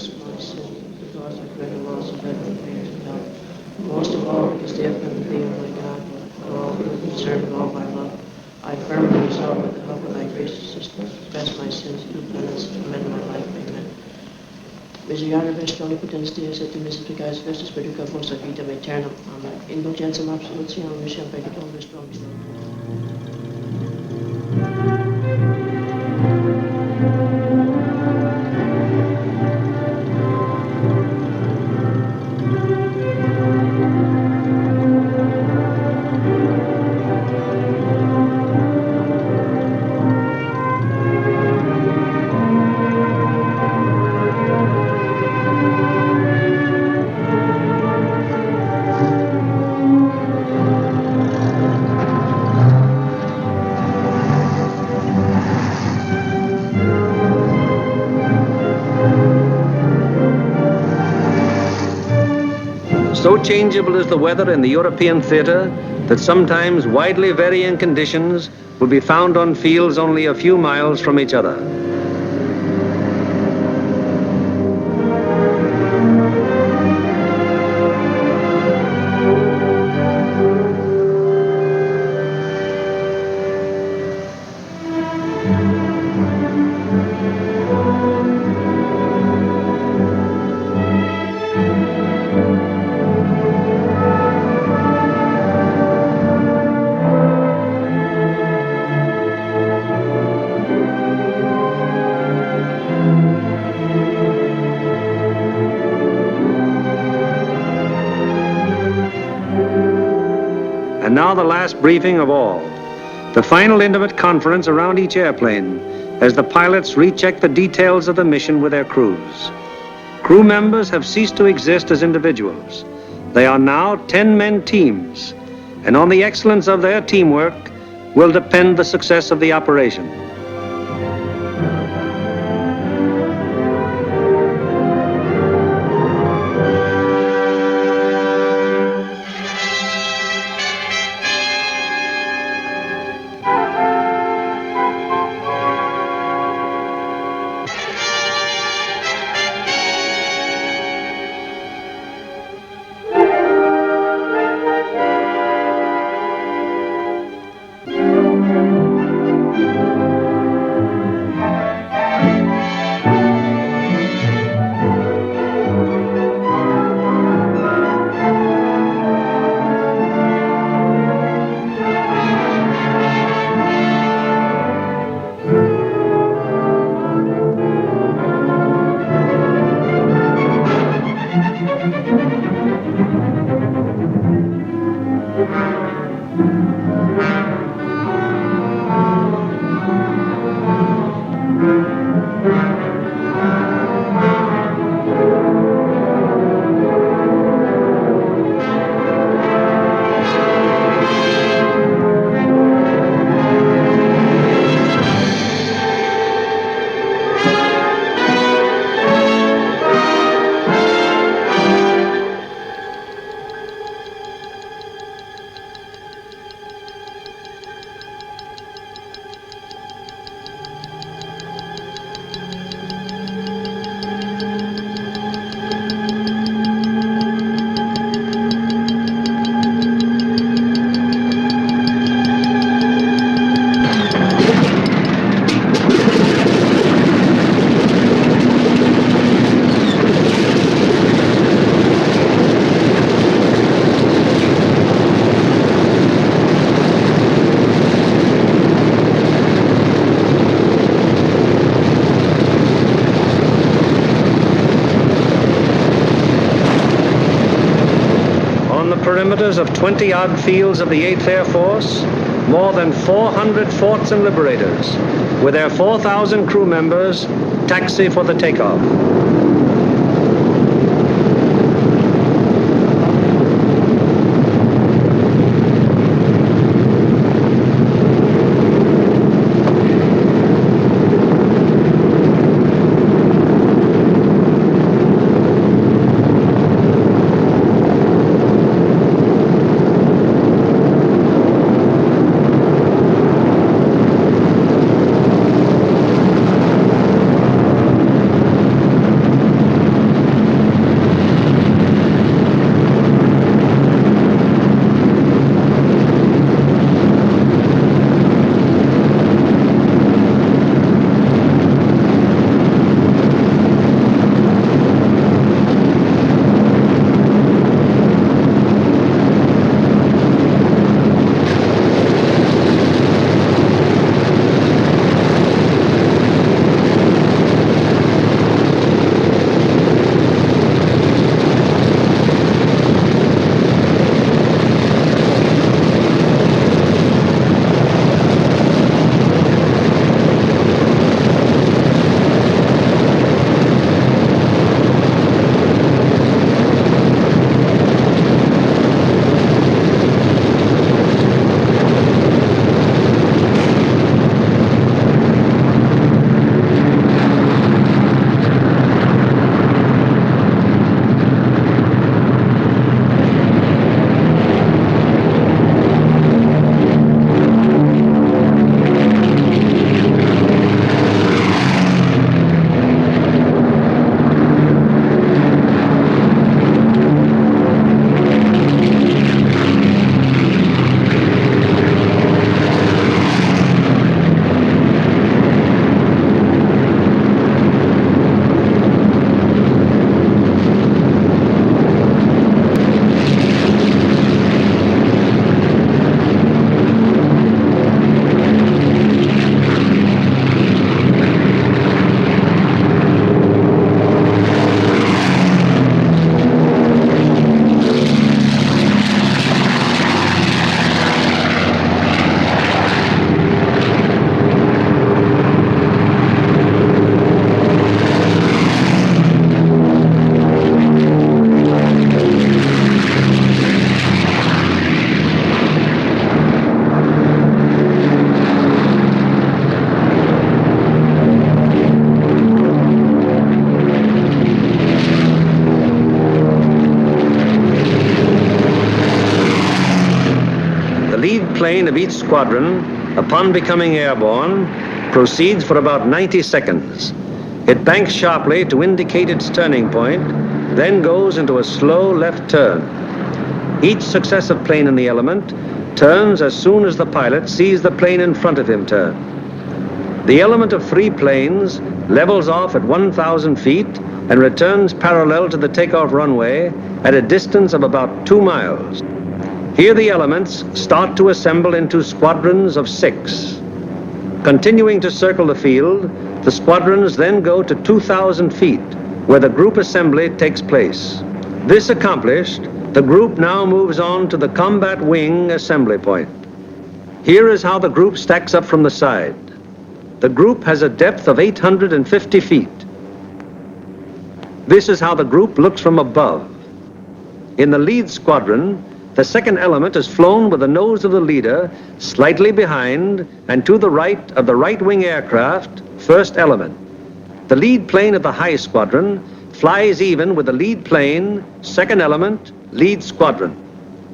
S21: Most of all, because they have been the thee, O my God, for all good and serve all my love. I firmly resolve with the help of thy gracious assistance to confess my sins, do penance, and amend my life. Amen. Misericorde vestoni potens Deus et misericordias vestis perducavos a vitam aeternam. Amen. Indulgentiam absolutionem misiam perditum vestrum.
S2: So changeable is the weather in the European theater that sometimes widely varying conditions will be found on fields only a few miles from each other. And now the last briefing of all, the final intimate conference around each airplane as the pilots recheck the details of the mission with their crews. Crew members have ceased to exist as individuals. They are now 10-man teams, and on the excellence of their teamwork will depend the success of the operation. Perimeters of 20-odd fields of the 8th Air Force, more than 400 forts and liberators, with their 4,000 crew members, taxi for the takeoff. The lead plane of each squadron, upon becoming airborne, proceeds for about 90 seconds. It banks sharply to indicate its turning point, then goes into a slow left turn. Each successive plane in the element turns as soon as the pilot sees the plane in front of him turn. The element of 3 planes levels off at 1,000 feet and returns parallel to the takeoff runway at a distance of about 2 miles. Here the elements start to assemble into squadrons of 6. Continuing to circle the field, the squadrons then go to 2,000 feet, where the group assembly takes place. This accomplished, the group now moves on to the combat wing assembly point. Here is how the group stacks up from the side. The group has a depth of 850 feet. This is how the group looks from above. In the lead squadron, the second element is flown with the nose of the leader slightly behind and to the right of the right wing aircraft, first element. The lead plane of the high squadron flies even with the lead plane, second element, lead squadron.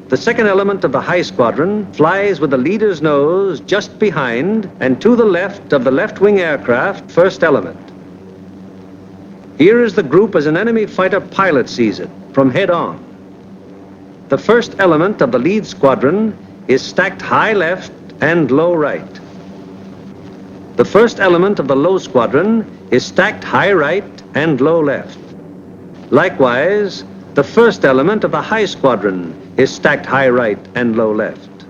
S2: The second element of the high squadron flies with the leader's nose just behind and to the left of the left wing aircraft, first element. Here is the group as an enemy fighter pilot sees it, from head on. The first element of the lead squadron is stacked high left and low right. The first element of the low squadron is stacked high right and low left. Likewise, the first element of the high squadron is stacked high right and low left.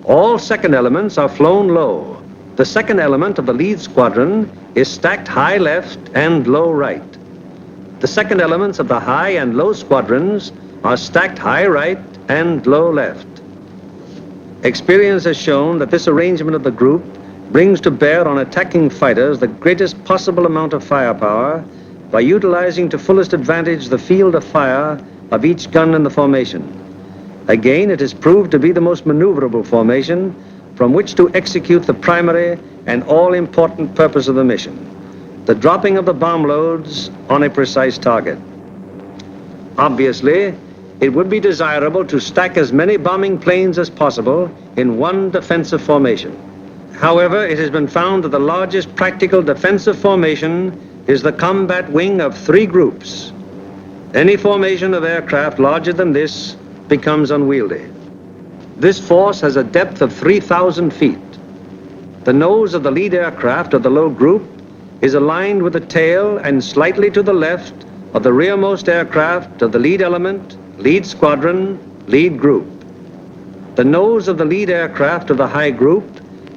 S2: All second elements are flown low. The second element of the lead squadron is stacked high left and low right. The second elements of the high and low squadrons are stacked high right and low left. Experience has shown that this arrangement of the group brings to bear on attacking fighters the greatest possible amount of firepower by utilizing to fullest advantage the field of fire of each gun in the formation. Again, it is proved to be the most maneuverable formation from which to execute the primary and all-important purpose of the mission, the dropping of the bomb loads on a precise target. Obviously, it would be desirable to stack as many bombing planes as possible in one defensive formation. However, it has been found that the largest practical defensive formation is the combat wing of 3 groups. Any formation of aircraft larger than this becomes unwieldy. This force has a depth of 3,000 feet. The nose of the lead aircraft of the low group is aligned with the tail and slightly to the left of the rearmost aircraft of the lead element, lead squadron, lead group. The nose of the lead aircraft of the high group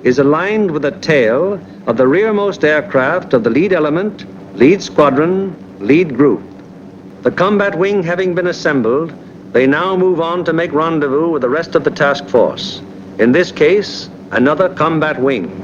S2: is aligned with the tail of the rearmost aircraft of the lead element, lead squadron, lead group. The combat wing having been assembled, they now move on to make rendezvous with the rest of the task force. In this case, another combat wing.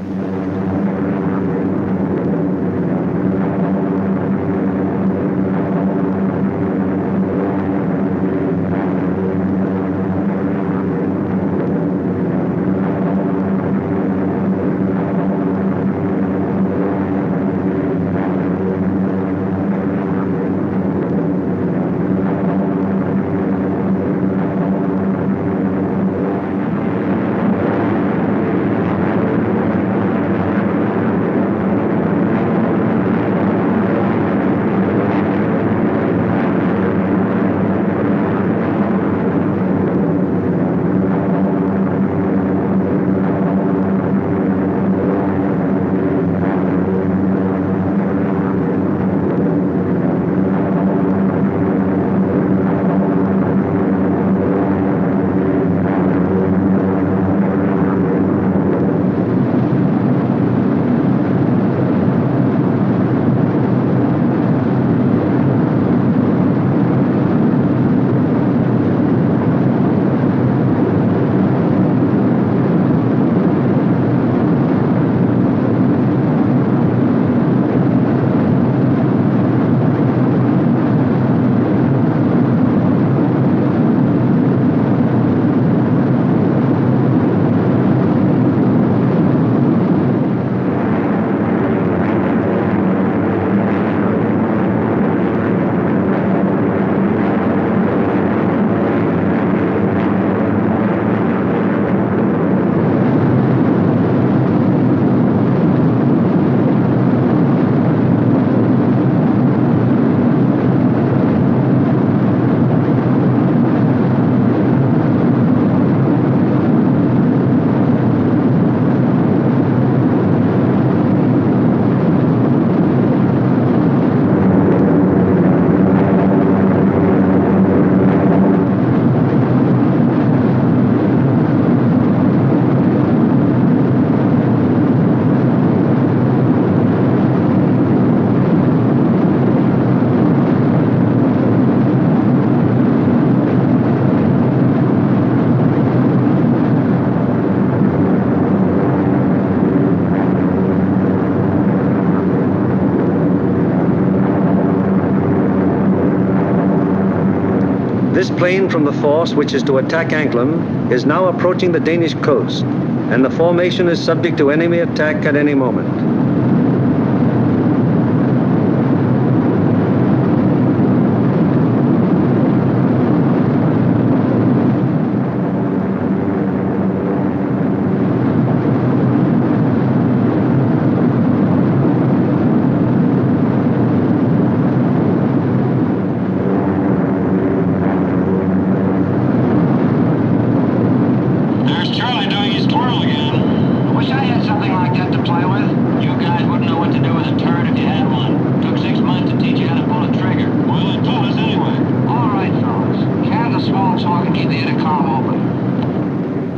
S2: This plane from the force which is to attack Anklam is now approaching the Danish coast, and the formation is subject to enemy attack at any moment.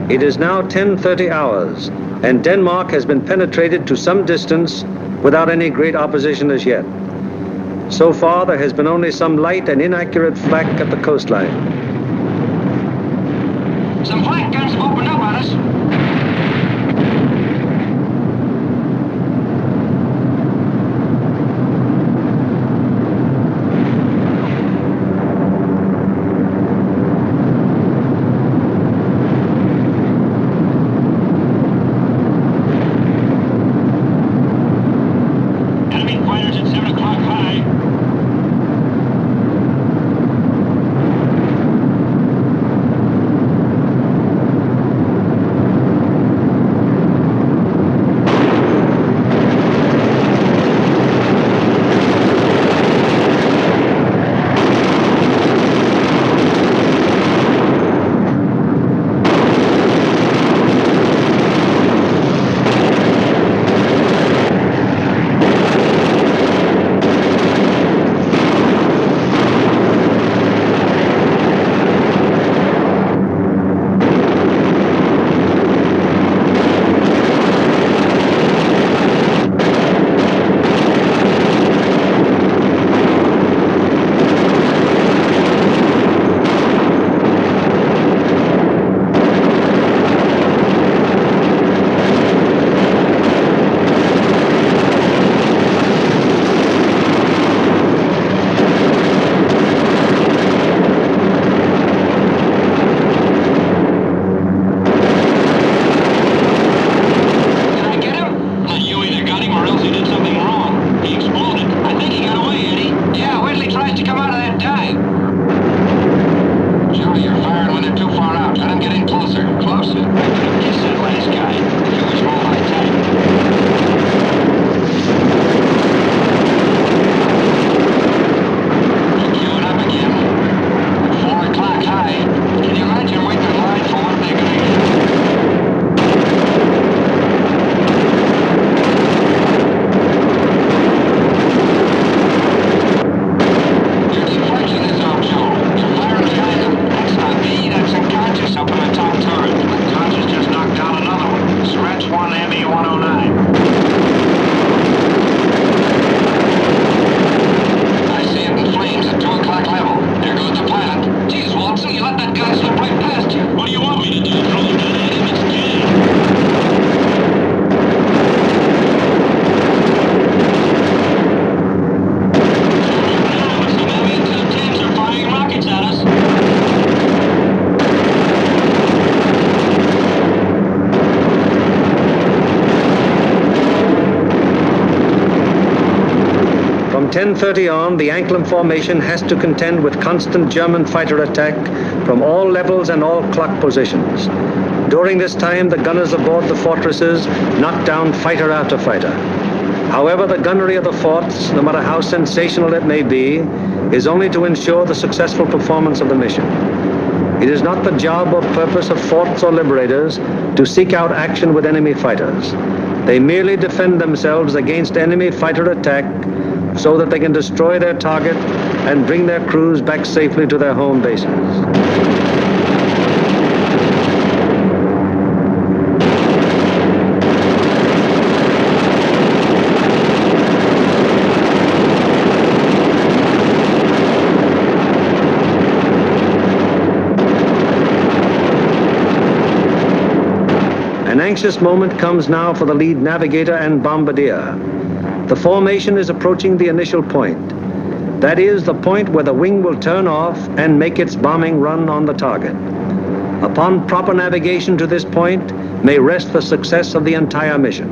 S2: It is now 10:30 hours, and Denmark has been penetrated to some distance without any great opposition as yet. So far, there has been only some light and inaccurate flak at the coastline.
S6: Some flank guns have opened up on us.
S2: From 10:30 on, the Anklam formation has to contend with constant German fighter attack from all levels and all clock positions. During this time, the gunners aboard the fortresses knock down fighter after fighter. However, the gunnery of the forts, no matter how sensational it may be, is only to ensure the successful performance of the mission. It is not the job or purpose of forts or liberators to seek out action with enemy fighters. They merely defend themselves against enemy fighter attack so that they can destroy their target and bring their crews back safely to their home bases. An anxious moment comes now for the lead navigator and bombardier. The formation is approaching the initial point. That is the point where the wing will turn off and make its bombing run on the target. Upon proper navigation to this point may rest the success of the entire mission.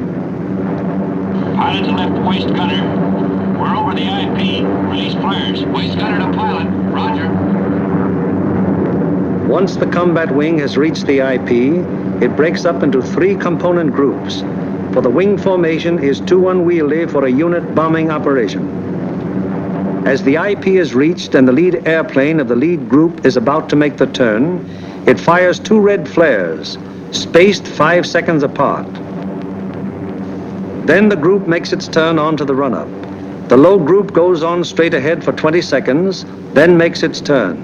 S6: Pilot to left, waist gunner. We're over the IP. Release flares. Waist gunner to pilot. Roger.
S2: Once the combat wing has reached the IP, it breaks up into 3 component groups, for the wing formation is too unwieldy for a unit bombing operation. As the IP is reached and the lead airplane of the lead group is about to make the turn, it fires 2 red flares, spaced 5 seconds apart. Then the group makes its turn onto the run-up. The low group goes on straight ahead for 20 seconds, then makes its turn.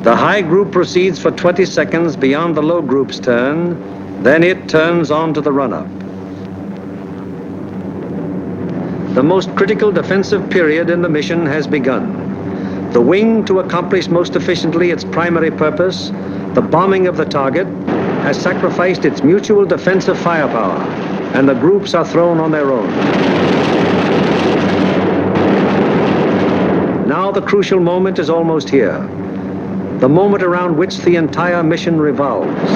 S2: The high group proceeds for 20 seconds beyond the low group's turn, then it turns on to the run-up. The most critical defensive period in the mission has begun. The wing, to accomplish most efficiently its primary purpose, the bombing of the target, has sacrificed its mutual defensive firepower, and the groups are thrown on their own. Now the crucial moment is almost here. The moment around which the entire mission revolves.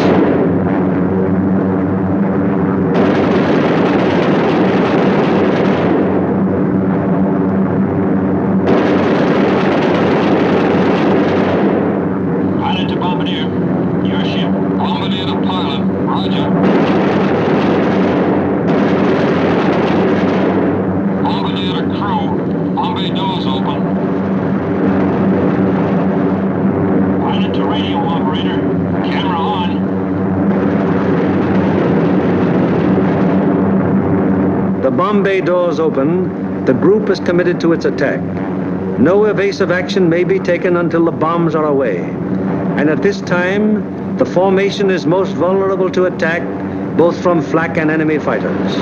S6: Pilot to Bombardier. Your ship. Bombardier to pilot. Roger. Bombardier to crew. Bombay doors open. Pilot to radio operator. Camera on.
S2: The bomb bay doors open. The group is committed to its attack. No evasive action may be taken until the bombs are away. And at this time, the formation is most vulnerable to attack, both from flak and enemy fighters.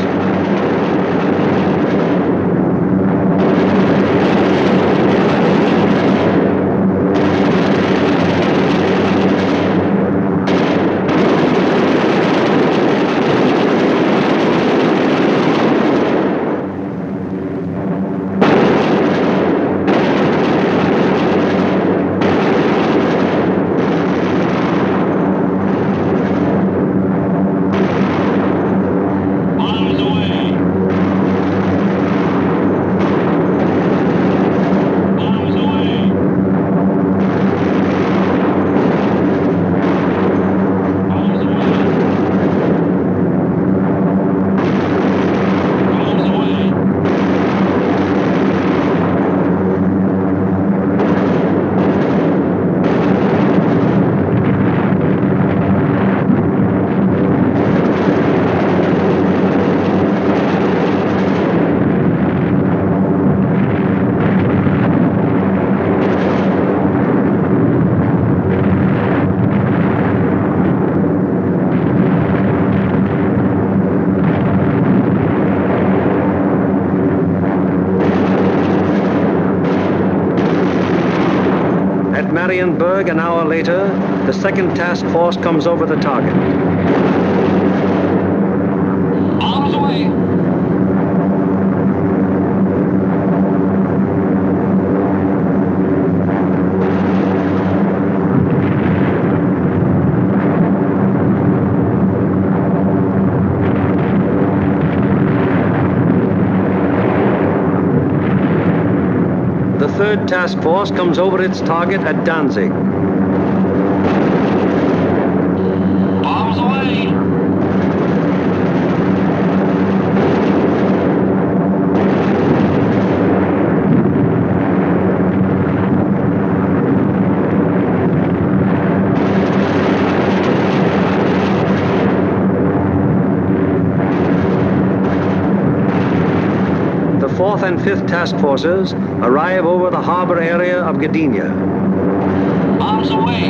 S2: Marienburg, an hour later, the second task force comes over the target.
S6: Bombs away.
S2: The third task force comes over its target at Danzig.
S6: Bombs away.
S2: The fourth and fifth task forces arrive over the harbor area of Gdynia.
S6: Bombs away.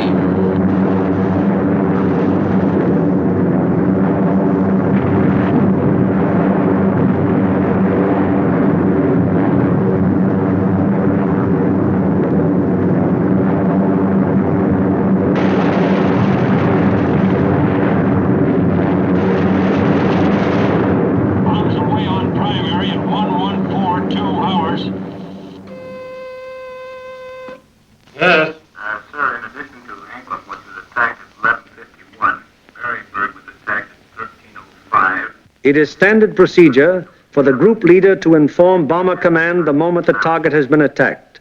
S6: Bombs away on primary at 1142 hours.
S2: It is standard procedure for the group leader to inform Bomber Command the moment the target has been attacked.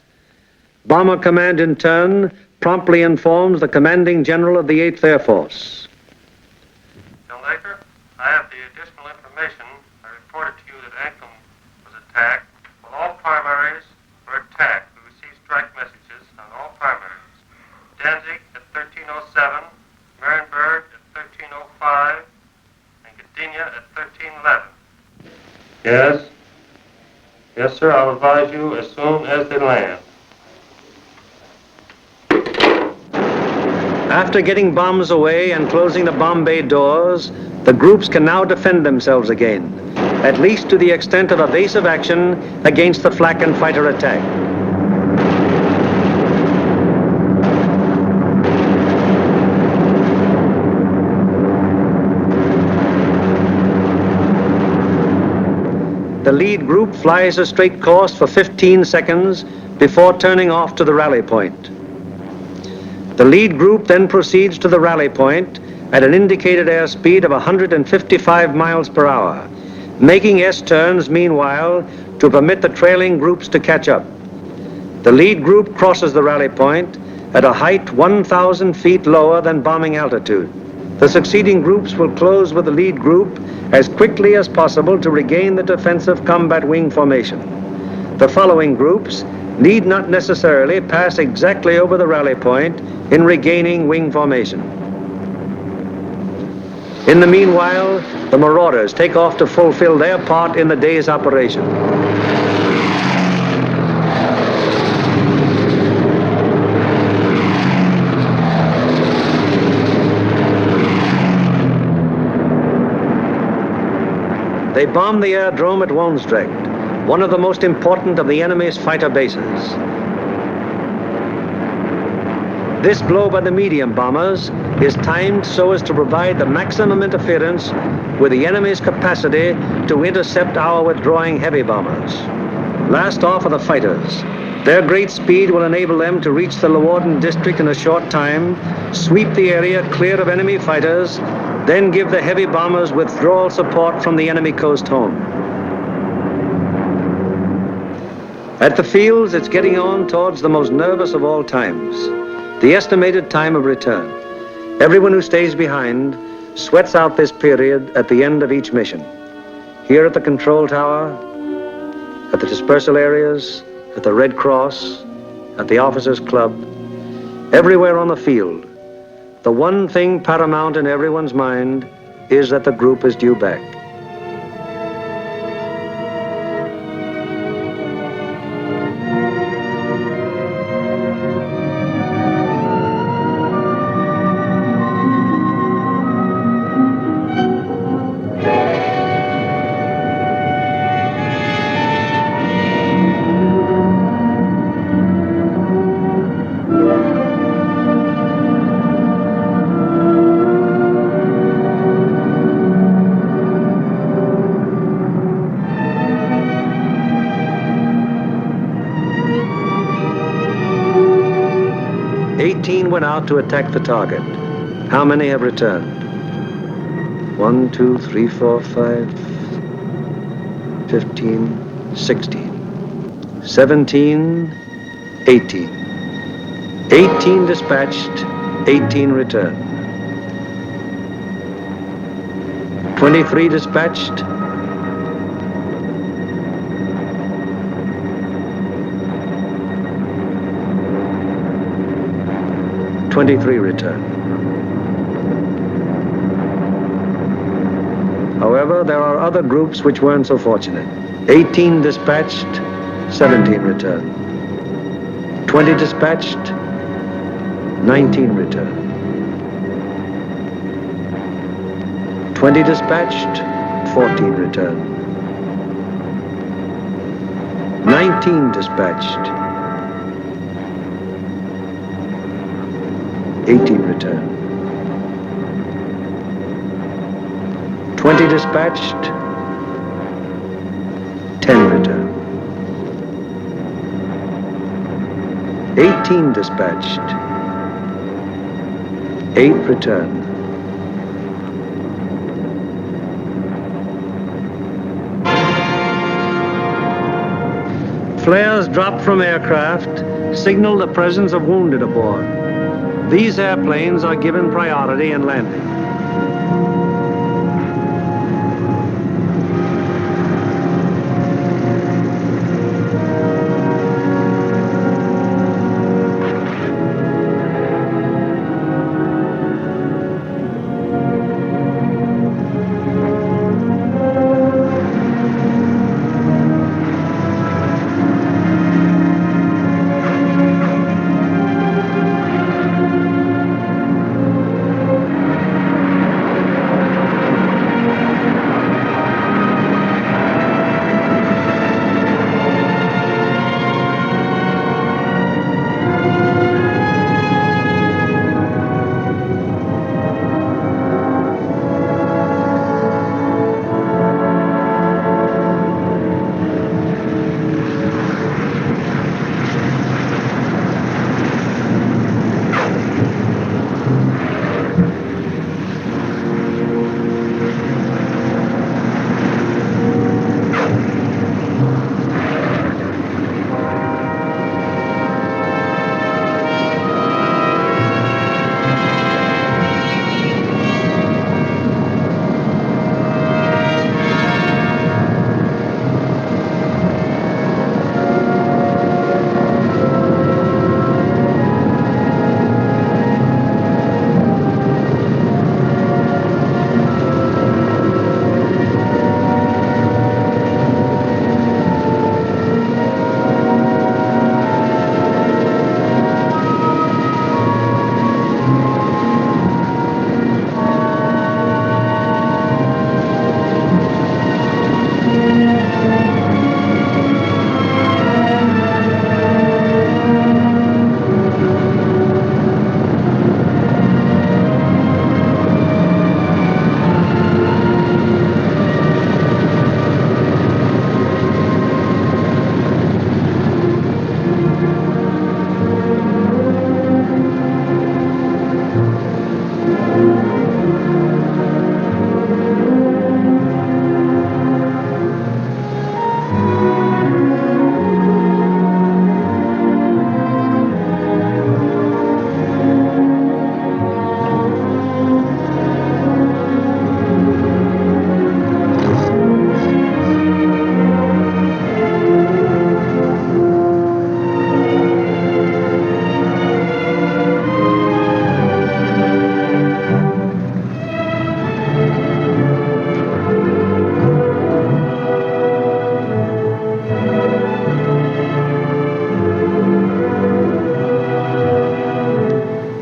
S2: Bomber Command, in turn, promptly informs the commanding general of the 8th Air Force.
S1: John Laker, I have the additional information. I reported to you that Ancrum was attacked. Well, all primaries were attacked. We received strike messages on all primaries. Danzig at 1307, Marienburg at 1305, and Gdynia at 1311. Yes? Yes, sir. I'll advise you as soon as they land.
S2: After getting bombs away and closing the bomb bay doors, the groups can now defend themselves again, at least to the extent of evasive action against the flak and fighter attack. The lead group flies a straight course for 15 seconds before turning off to the rally point. The lead group then proceeds to the rally point at an indicated airspeed of 155 miles per hour, making S-turns meanwhile to permit the trailing groups to catch up. The lead group crosses the rally point at a height 1,000 feet lower than bombing altitude. The succeeding groups will close with the lead group as quickly as possible to regain the defensive combat wing formation. The following groups need not necessarily pass exactly over the rally point in regaining wing formation. In the meanwhile, the Marauders take off to fulfill their part in the day's operation. They bomb the aerodrome at Woensdrecht, one of the most important of the enemy's fighter bases. This blow by the medium bombers is timed so as to provide the maximum interference with the enemy's capacity to intercept our withdrawing heavy bombers. Last off are the fighters. Their great speed will enable them to reach the Leeuwarden district in a short time, sweep the area clear of enemy fighters, then give the heavy bombers withdrawal support from the enemy coast home. At the fields, it's getting on towards the most nervous of all times, the estimated time of return. Everyone who stays behind sweats out this period at the end of each mission. Here at the control tower, at the dispersal areas, at the Red Cross, at the Officers Club, everywhere on the field, the one thing paramount in everyone's mind is that the group is due back. Went out to attack the target. How many have returned? 1, 2, 3, 4, 5, 15, 16, 17, 18. 18 dispatched, 18 returned. 23 dispatched, 23 returned. However, there are other groups which weren't so fortunate. 18 dispatched, 17 returned. 20 dispatched, 19 returned. 20 dispatched, 14 returned. 19 dispatched, 18 returned. 20 dispatched, 10 returned. 18 dispatched, 8 returned. dropped from aircraft signal the presence of wounded aboard. These airplanes are given priority in landing.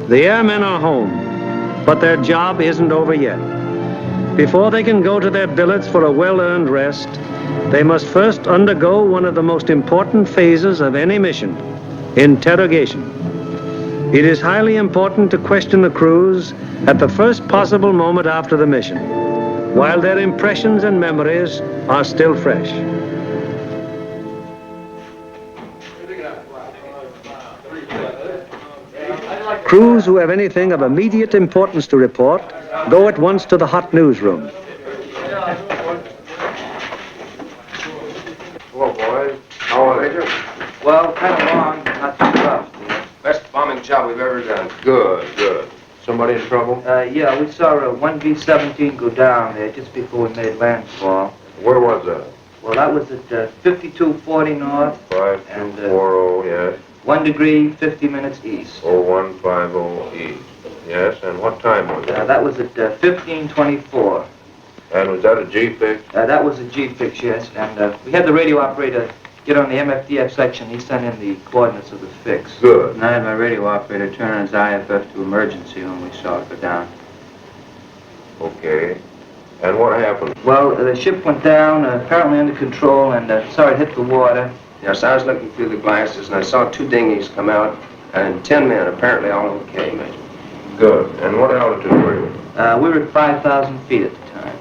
S2: The airmen are home, but their job isn't over yet. Before they can go to their billets for a well-earned rest, they must first undergo one of the most important phases of any mission, interrogation. It is highly important to question the crews at the first possible moment after the mission, while their impressions and memories are still fresh. Crews who have anything of immediate importance to report go at once to the hot newsroom.
S11: Hello, boys. How are you?
S19: Well, kind of long, but not too tough.
S11: Best bombing job we've ever done. Good, good. Somebody in trouble?
S19: Yeah, we saw a 1B-17 go down there just before we made landfall.
S11: Where was that?
S19: Well, that was at 5240 north.
S11: 5240, yes.
S19: 1 degree, 50 minutes east.
S11: 0150 east. Yes, and what time was it?
S19: That was at 1524.
S11: And was that a G-fix?
S19: That was a G-fix, yes. And we had the radio operator get on the MFDF section. He sent in the coordinates of the fix.
S11: Good.
S19: And I had my radio operator turn on his IFF to emergency when we saw it go down.
S11: Okay. And what happened?
S19: Well, the ship went down, apparently under control, and saw it hit the water.
S11: Yes, I was looking through the glasses, and I saw 2 dinghies come out, and 10 men, apparently all okay, Major. Good. And what altitude were you?
S19: We were at 5,000 feet at the time.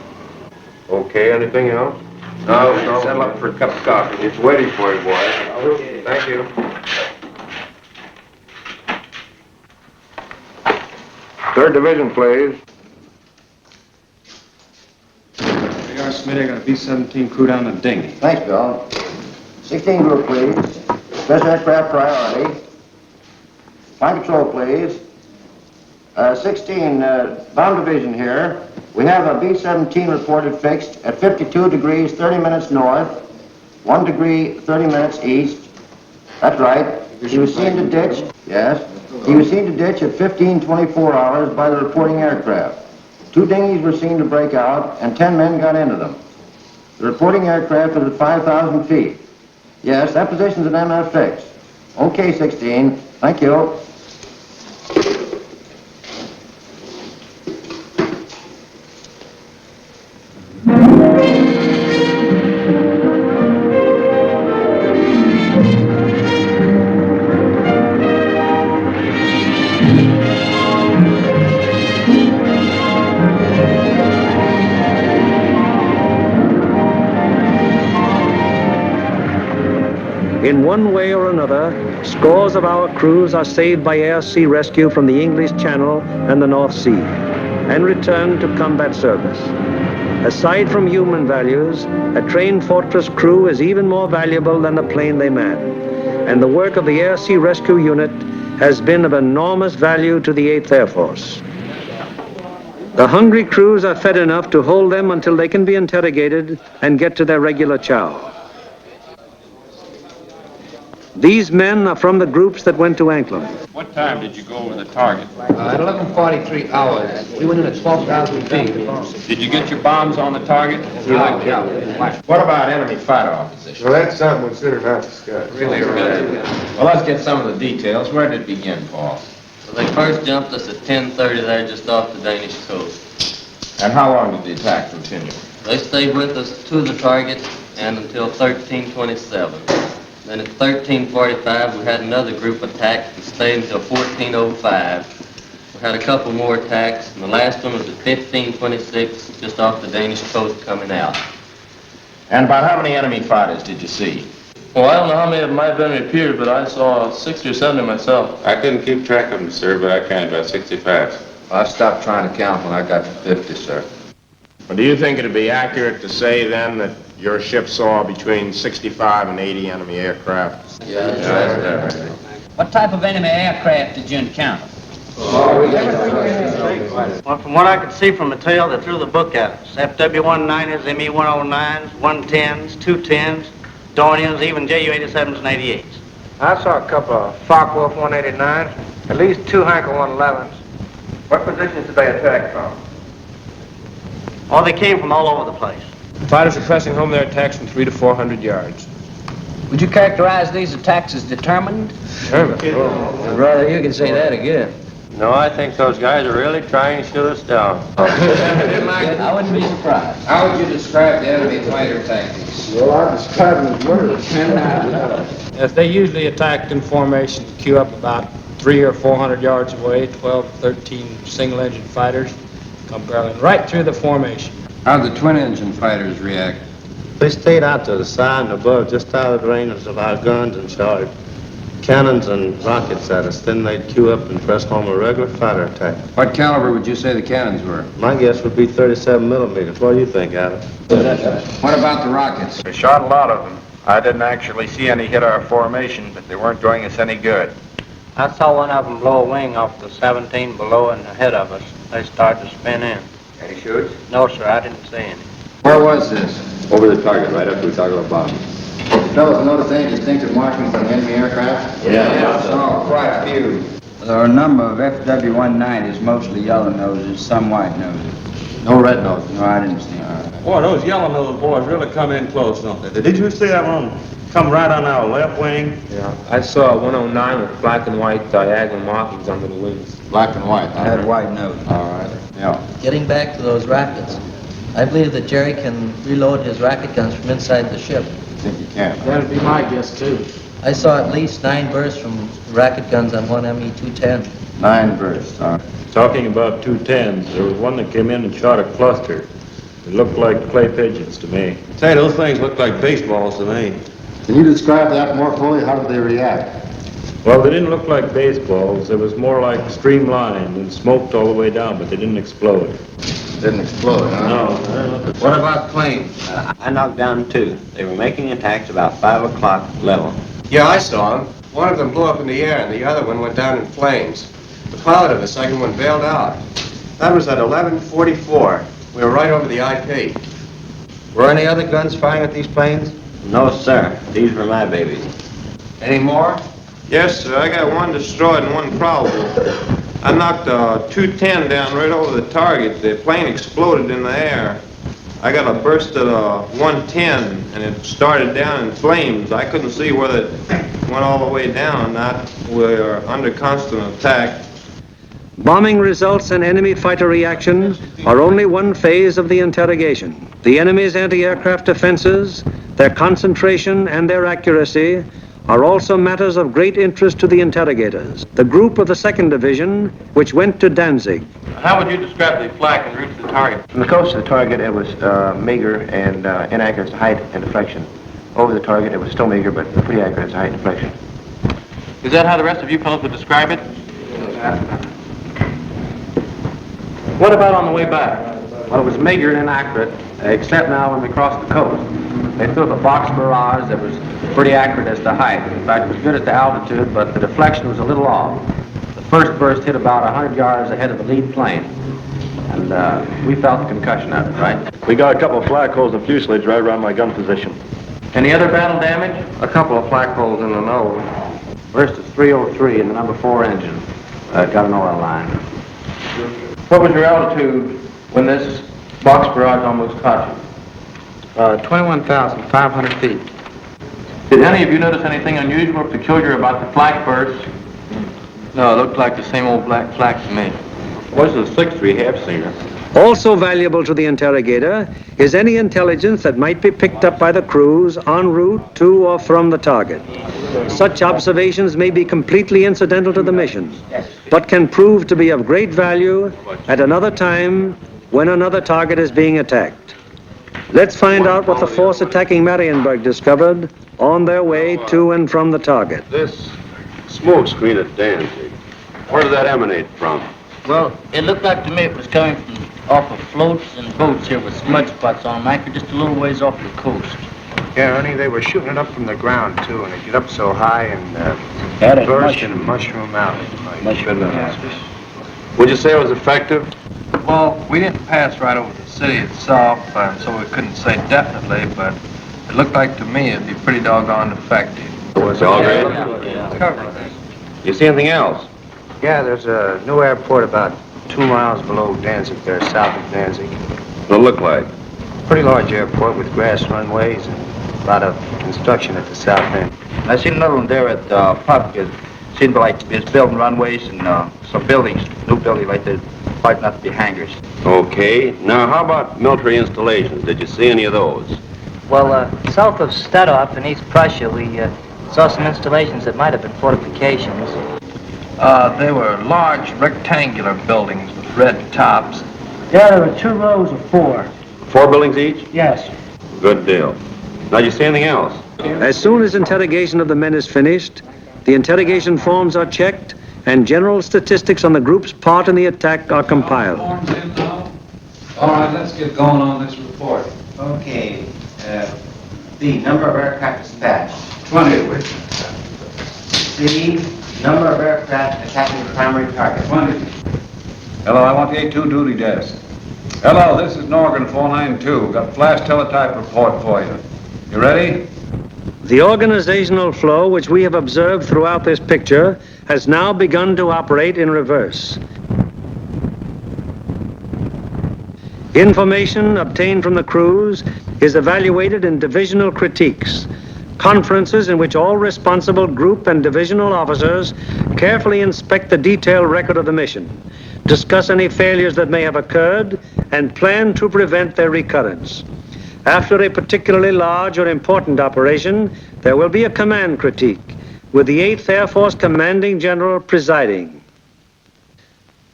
S11: Okay, anything else? No. Settle up for a cup of coffee. It's waiting for you, boys. Okay. Thank you. Third Division, please.
S12: We are, Smitty. I got a B-17 crew down the dinghy.
S15: Thanks, Bill. 16 group, please.
S11: Special aircraft priority. Flight control, please. 16, bomb division here. We have a B-17 reported fixed at 52 degrees 30 minutes north, 1 degree 30 minutes east. That's right. He was seen to ditch. Yes. He was seen to ditch at 15:24 hours by the reporting aircraft. 2 dinghies were seen to break out, and 10 men got into them. The reporting aircraft is at 5,000 feet. Yes, that position's an MF fix. Okay, 16. Thank you.
S2: In one way or another, scores of our crews are saved by air-sea rescue from the English Channel and the North Sea and returned to combat service. Aside from human values, a trained fortress crew is even more valuable than the plane they man. And the work of the air-sea rescue unit has been of enormous value to the 8th Air Force. The hungry crews are fed enough to hold them until they can be interrogated and get to their regular chow. These men are from the groups that went to Anklam.
S20: What time did you go over the target?
S11: At 11:43 hours. We went in at 12,000 feet.
S20: Did you get your bombs on the target?
S11: Yeah.
S20: What about enemy fighter opposition?
S4: Well, that's something we considered not discussed.
S20: Really? Well, let's get some of the details. Where did it begin, Paul?
S8: Well, they first jumped us at 10:30 there just off the Danish coast.
S20: And how long did the attack continue?
S8: They stayed with us to the target and until 13:27. Then at 13:45 we had another group attack and stayed until 14:05. We had a couple more attacks, and the last one was at 15:26 just off the Danish coast coming out.
S20: And about how many enemy fighters did you see?
S8: Well, I don't know how many of them might have been repeated, but I saw 60 or 70 myself.
S3: I couldn't keep track of them, sir, but I counted about 65.
S11: I stopped trying to count when I got to 50, sir.
S20: Well, do you think it'd be accurate to say then that your ship saw between 65 and 80 enemy aircraft?
S8: Yeah, that's right.
S22: What type of enemy aircraft did you encounter?
S10: Well, from what I could see from the tail, they threw the book at us. FW-190s, ME-109s, 110s, 210s, Dorniers, even JU-87s and 88s.
S11: I saw a couple of Focke-Wulf 189s, at least 2 Hankel 111s. What positions did they attack from?
S10: Oh, they came from all over the place.
S20: Fighters are pressing home their attacks from 300 to 400 yards.
S22: Would you characterize these attacks as determined?
S20: Determined?
S8: I'd rather you can say that again. No, I think those guys are really trying to shoot us down.
S22: I wouldn't be surprised.
S11: How would you describe the enemy fighter tactics?
S4: Well, I describe them as murder.
S12: Yes, they usually attacked in formation to queue up about 300 or 400 yards away, 12, 13 single-engine fighters come barreling right through the formation.
S7: How'd the twin-engine fighters react?
S8: They stayed out to the side and above, just out of the range of our guns, and shot cannons and rockets at us. Then they'd queue up and press home a regular fighter attack.
S7: What caliber would you say the cannons were?
S8: My guess would be 37 millimeters. What do you think, Adam?
S7: What about the rockets?
S11: We shot a lot of them. I didn't actually see any hit our formation, but they weren't doing us any good.
S10: I saw one of them blow a wing off the 17 below and ahead of us. They started to spin in.
S11: Any shoots?
S10: No, sir, I didn't see any.
S7: Where was this?
S3: Over the target, right after we talked about bombs.
S11: Fellas, notice any distinctive markings on the enemy aircraft?
S3: Yeah.
S11: Oh, quite a few.
S22: There are a number of FW-190s, mostly yellow noses, some white noses.
S11: No red noses.
S22: No, I didn't see them.
S8: Boy, those yellow-nosed boys really come in close, don't they? Did you see that one come right on our left wing?
S20: Yeah, I saw a 109 with black and white diagonal markings under the wings.
S11: Black and white.
S22: I had white noses.
S11: All right. Yeah.
S8: Getting back to those rockets, I believe that Jerry can reload his rocket guns from inside the ship.
S11: I think you can.
S12: That'd be my guess, too.
S8: I saw at least 9 bursts from rocket guns on one ME-210.
S11: 9 bursts. All right.
S8: Talking about 210s, there was one that came in and shot a cluster. It looked like clay pigeons to me. Say, those things look like baseballs to me.
S11: Can you describe that more fully? How did they react?
S8: Well, they didn't look like baseballs. It was more like streamlined and smoked all the way down, but they didn't explode.
S11: Didn't explode, huh?
S8: No.
S11: What about planes?
S8: I knocked down 2. They were making attacks about 5 o'clock level.
S13: Yeah, I saw them. One of them blew up in the air and the other one went down in flames. The pilot of the second one bailed out. That was at 11:44. We were right over the IP.
S16: Were any other guns firing at these planes?
S11: No, sir. These were my babies.
S16: Any more?
S4: Yes, sir. I got one destroyed and one probable. I knocked a 210 down right over the target. The plane exploded in the air. I got a burst at a 110, and it started down in flames. I couldn't see whether it went all the way down or not. We're under constant attack.
S2: Bombing results and enemy fighter reaction are only one phase of the interrogation. The enemy's anti-aircraft defenses, their concentration and their accuracy are also matters of great interest to the interrogators. The group of the 2nd Division, which went to Danzig.
S1: How would you describe the flak en route to the target?
S11: From the coast to the target, it was meager and inaccurate as to height and deflection. Over the target, it was still meager, but pretty accurate as to height and deflection.
S1: Is that how the rest of you fellows would describe it? What about on the way back?
S5: Well, it was meager and inaccurate, except now when we crossed the coast. They threw up a box barrage that was pretty accurate as to height. In fact, it was good at the altitude, but the deflection was a little off. The first burst hit about 100 yards ahead of the lead plane, and we felt the concussion of it, right?
S4: We got a couple of flak holes in the fuselage right around my gun position.
S5: Any other battle damage? A couple of flak holes in the nose. Burst is 303 in the number 4 engine. Got an oil line. What was your altitude when this box barrage almost caught you?
S19: 21,500 feet.
S1: Did any of you notice anything unusual or peculiar about the flak burst?
S5: No, it looked like the same old black flak to me.
S3: What's the 6th we have seen her?
S2: Also valuable to the interrogator is any intelligence that might be picked up by the crews en route to or from the target. Such observations may be completely incidental to the mission, but can prove to be of great value at another time when another target is being attacked. Let's find out what the force attacking Marienburg discovered on their way to and from the target.
S3: This smoke screen at Danzig, where did that emanate from?
S10: Well, it looked like to me it was coming from off of floats and boats here with smudge spots on them, anchored just a little ways off the coast.
S13: Yeah, Ernie, they were shooting it up from the ground, too, and it get up so high and burst and mushroom out.
S3: Would you say it was effective?
S14: Well, we didn't pass right over the city itself, so we couldn't say definitely, but it looked like to me it'd be pretty doggone effective.
S3: It's all right. You see anything else?
S13: Yeah, there's a new airport about 2 miles below Danzig there, south of Danzig.
S3: What'd it look like?
S13: Pretty large airport with grass runways and a lot of construction at the south end.
S23: I seen another one there at Puck. It seemed like it's building runways and some buildings, new building like they're quite not to be hangars.
S3: Okay. Now, how about military installations? Did you see any of those?
S24: Well, south of Takeoff in East Prussia, we saw some installations that might have been fortifications.
S14: They were large rectangular buildings with red tops.
S24: Yeah, there were 2 rows of 4.
S3: 4 buildings each?
S24: Yes.
S3: Good deal. Now, did you see anything else?
S2: As soon as interrogation of the men is finished, the interrogation forms are checked and general statistics on the group's part in the attack are compiled.
S25: All right, let's get going on this report.
S22: Okay. B, number of aircraft dispatched.
S25: 20 of which.
S22: C, number of aircraft attacking the primary target.
S25: 20. Hello, I want the A2 duty desk. Hello, this is Norgan 492. Got a flash teletype report for you. You ready?
S2: The organizational flow which we have observed throughout this picture has now begun to operate in reverse. Information obtained from the crews is evaluated in divisional critiques, conferences in which all responsible group and divisional officers carefully inspect the detailed record of the mission, discuss any failures that may have occurred, and plan to prevent their recurrence. After a particularly large or important operation, there will be a command critique, with the 8th Air Force Commanding General presiding.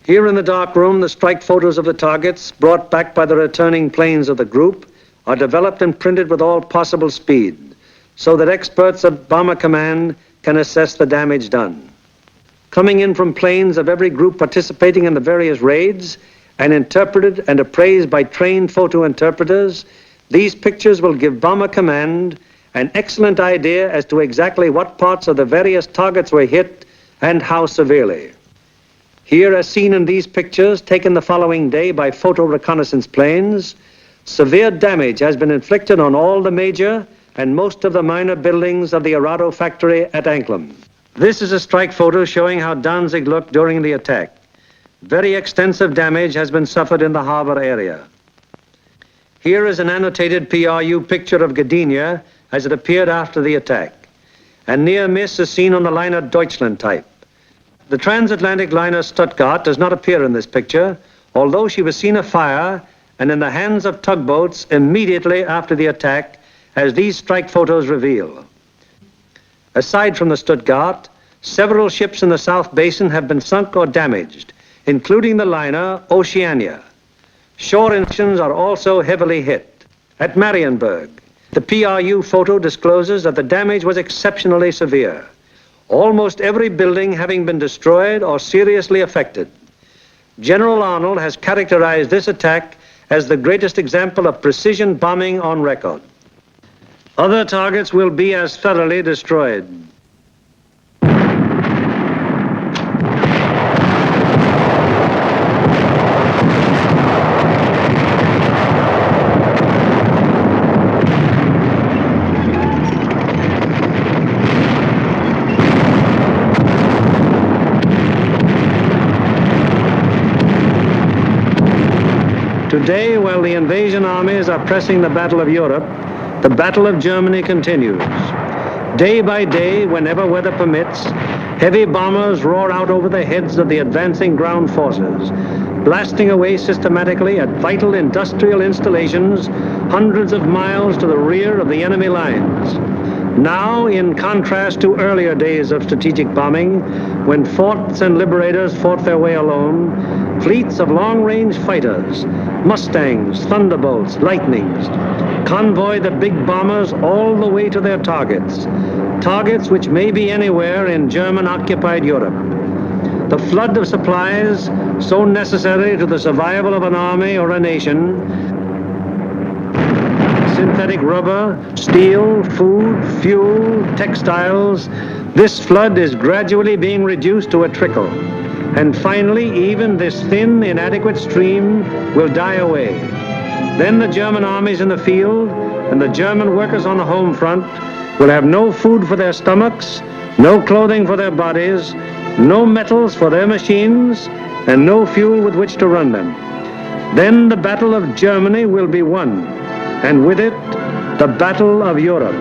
S2: Here in the dark room, the strike photos of the targets, brought back by the returning planes of the group, are developed and printed with all possible speed, so that experts at Bomber Command can assess the damage done. Coming in from planes of every group participating in the various raids, and interpreted and appraised by trained photo interpreters, these pictures will give Bomber Command an excellent idea as to exactly what parts of the various targets were hit and how severely. Here, as seen in these pictures taken the following day by photo reconnaissance planes, severe damage has been inflicted on all the major and most of the minor buildings of the Arado factory at Anklam. This is a strike photo showing how Danzig looked during the attack. Very extensive damage has been suffered in the harbor area. Here is an annotated PRU picture of Gdynia as it appeared after the attack. A near miss is seen on the liner Deutschland type. The transatlantic liner Stuttgart does not appear in this picture, although she was seen afire and in the hands of tugboats immediately after the attack, as these strike photos reveal. Aside from the Stuttgart, several ships in the South Basin have been sunk or damaged, including the liner Oceania. Shore engines are also heavily hit. At Marienburg, the PRU photo discloses that the damage was exceptionally severe, almost every building having been destroyed or seriously affected. General Arnold has characterized this attack as the greatest example of precision bombing on record. Other targets will be as thoroughly destroyed. Today, while the invasion armies are pressing the Battle of Europe, the Battle of Germany continues. Day by day, whenever weather permits, heavy bombers roar out over the heads of the advancing ground forces, blasting away systematically at vital industrial installations hundreds of miles to the rear of the enemy lines. Now, in contrast to earlier days of strategic bombing, when forts and liberators fought their way alone, fleets of long-range fighters, Mustangs, Thunderbolts, Lightnings, convoy the big bombers all the way to their targets, targets which may be anywhere in German-occupied Europe. The flood of supplies, so necessary to the survival of an army or a nation, synthetic rubber, steel, food, fuel, textiles, this flood is gradually being reduced to a trickle. And finally, even this thin, inadequate stream will die away. Then the German armies in the field and the German workers on the home front will have no food for their stomachs, no clothing for their bodies, no metals for their machines, and no fuel with which to run them. Then the Battle of Germany will be won, and with it, the Battle of Europe.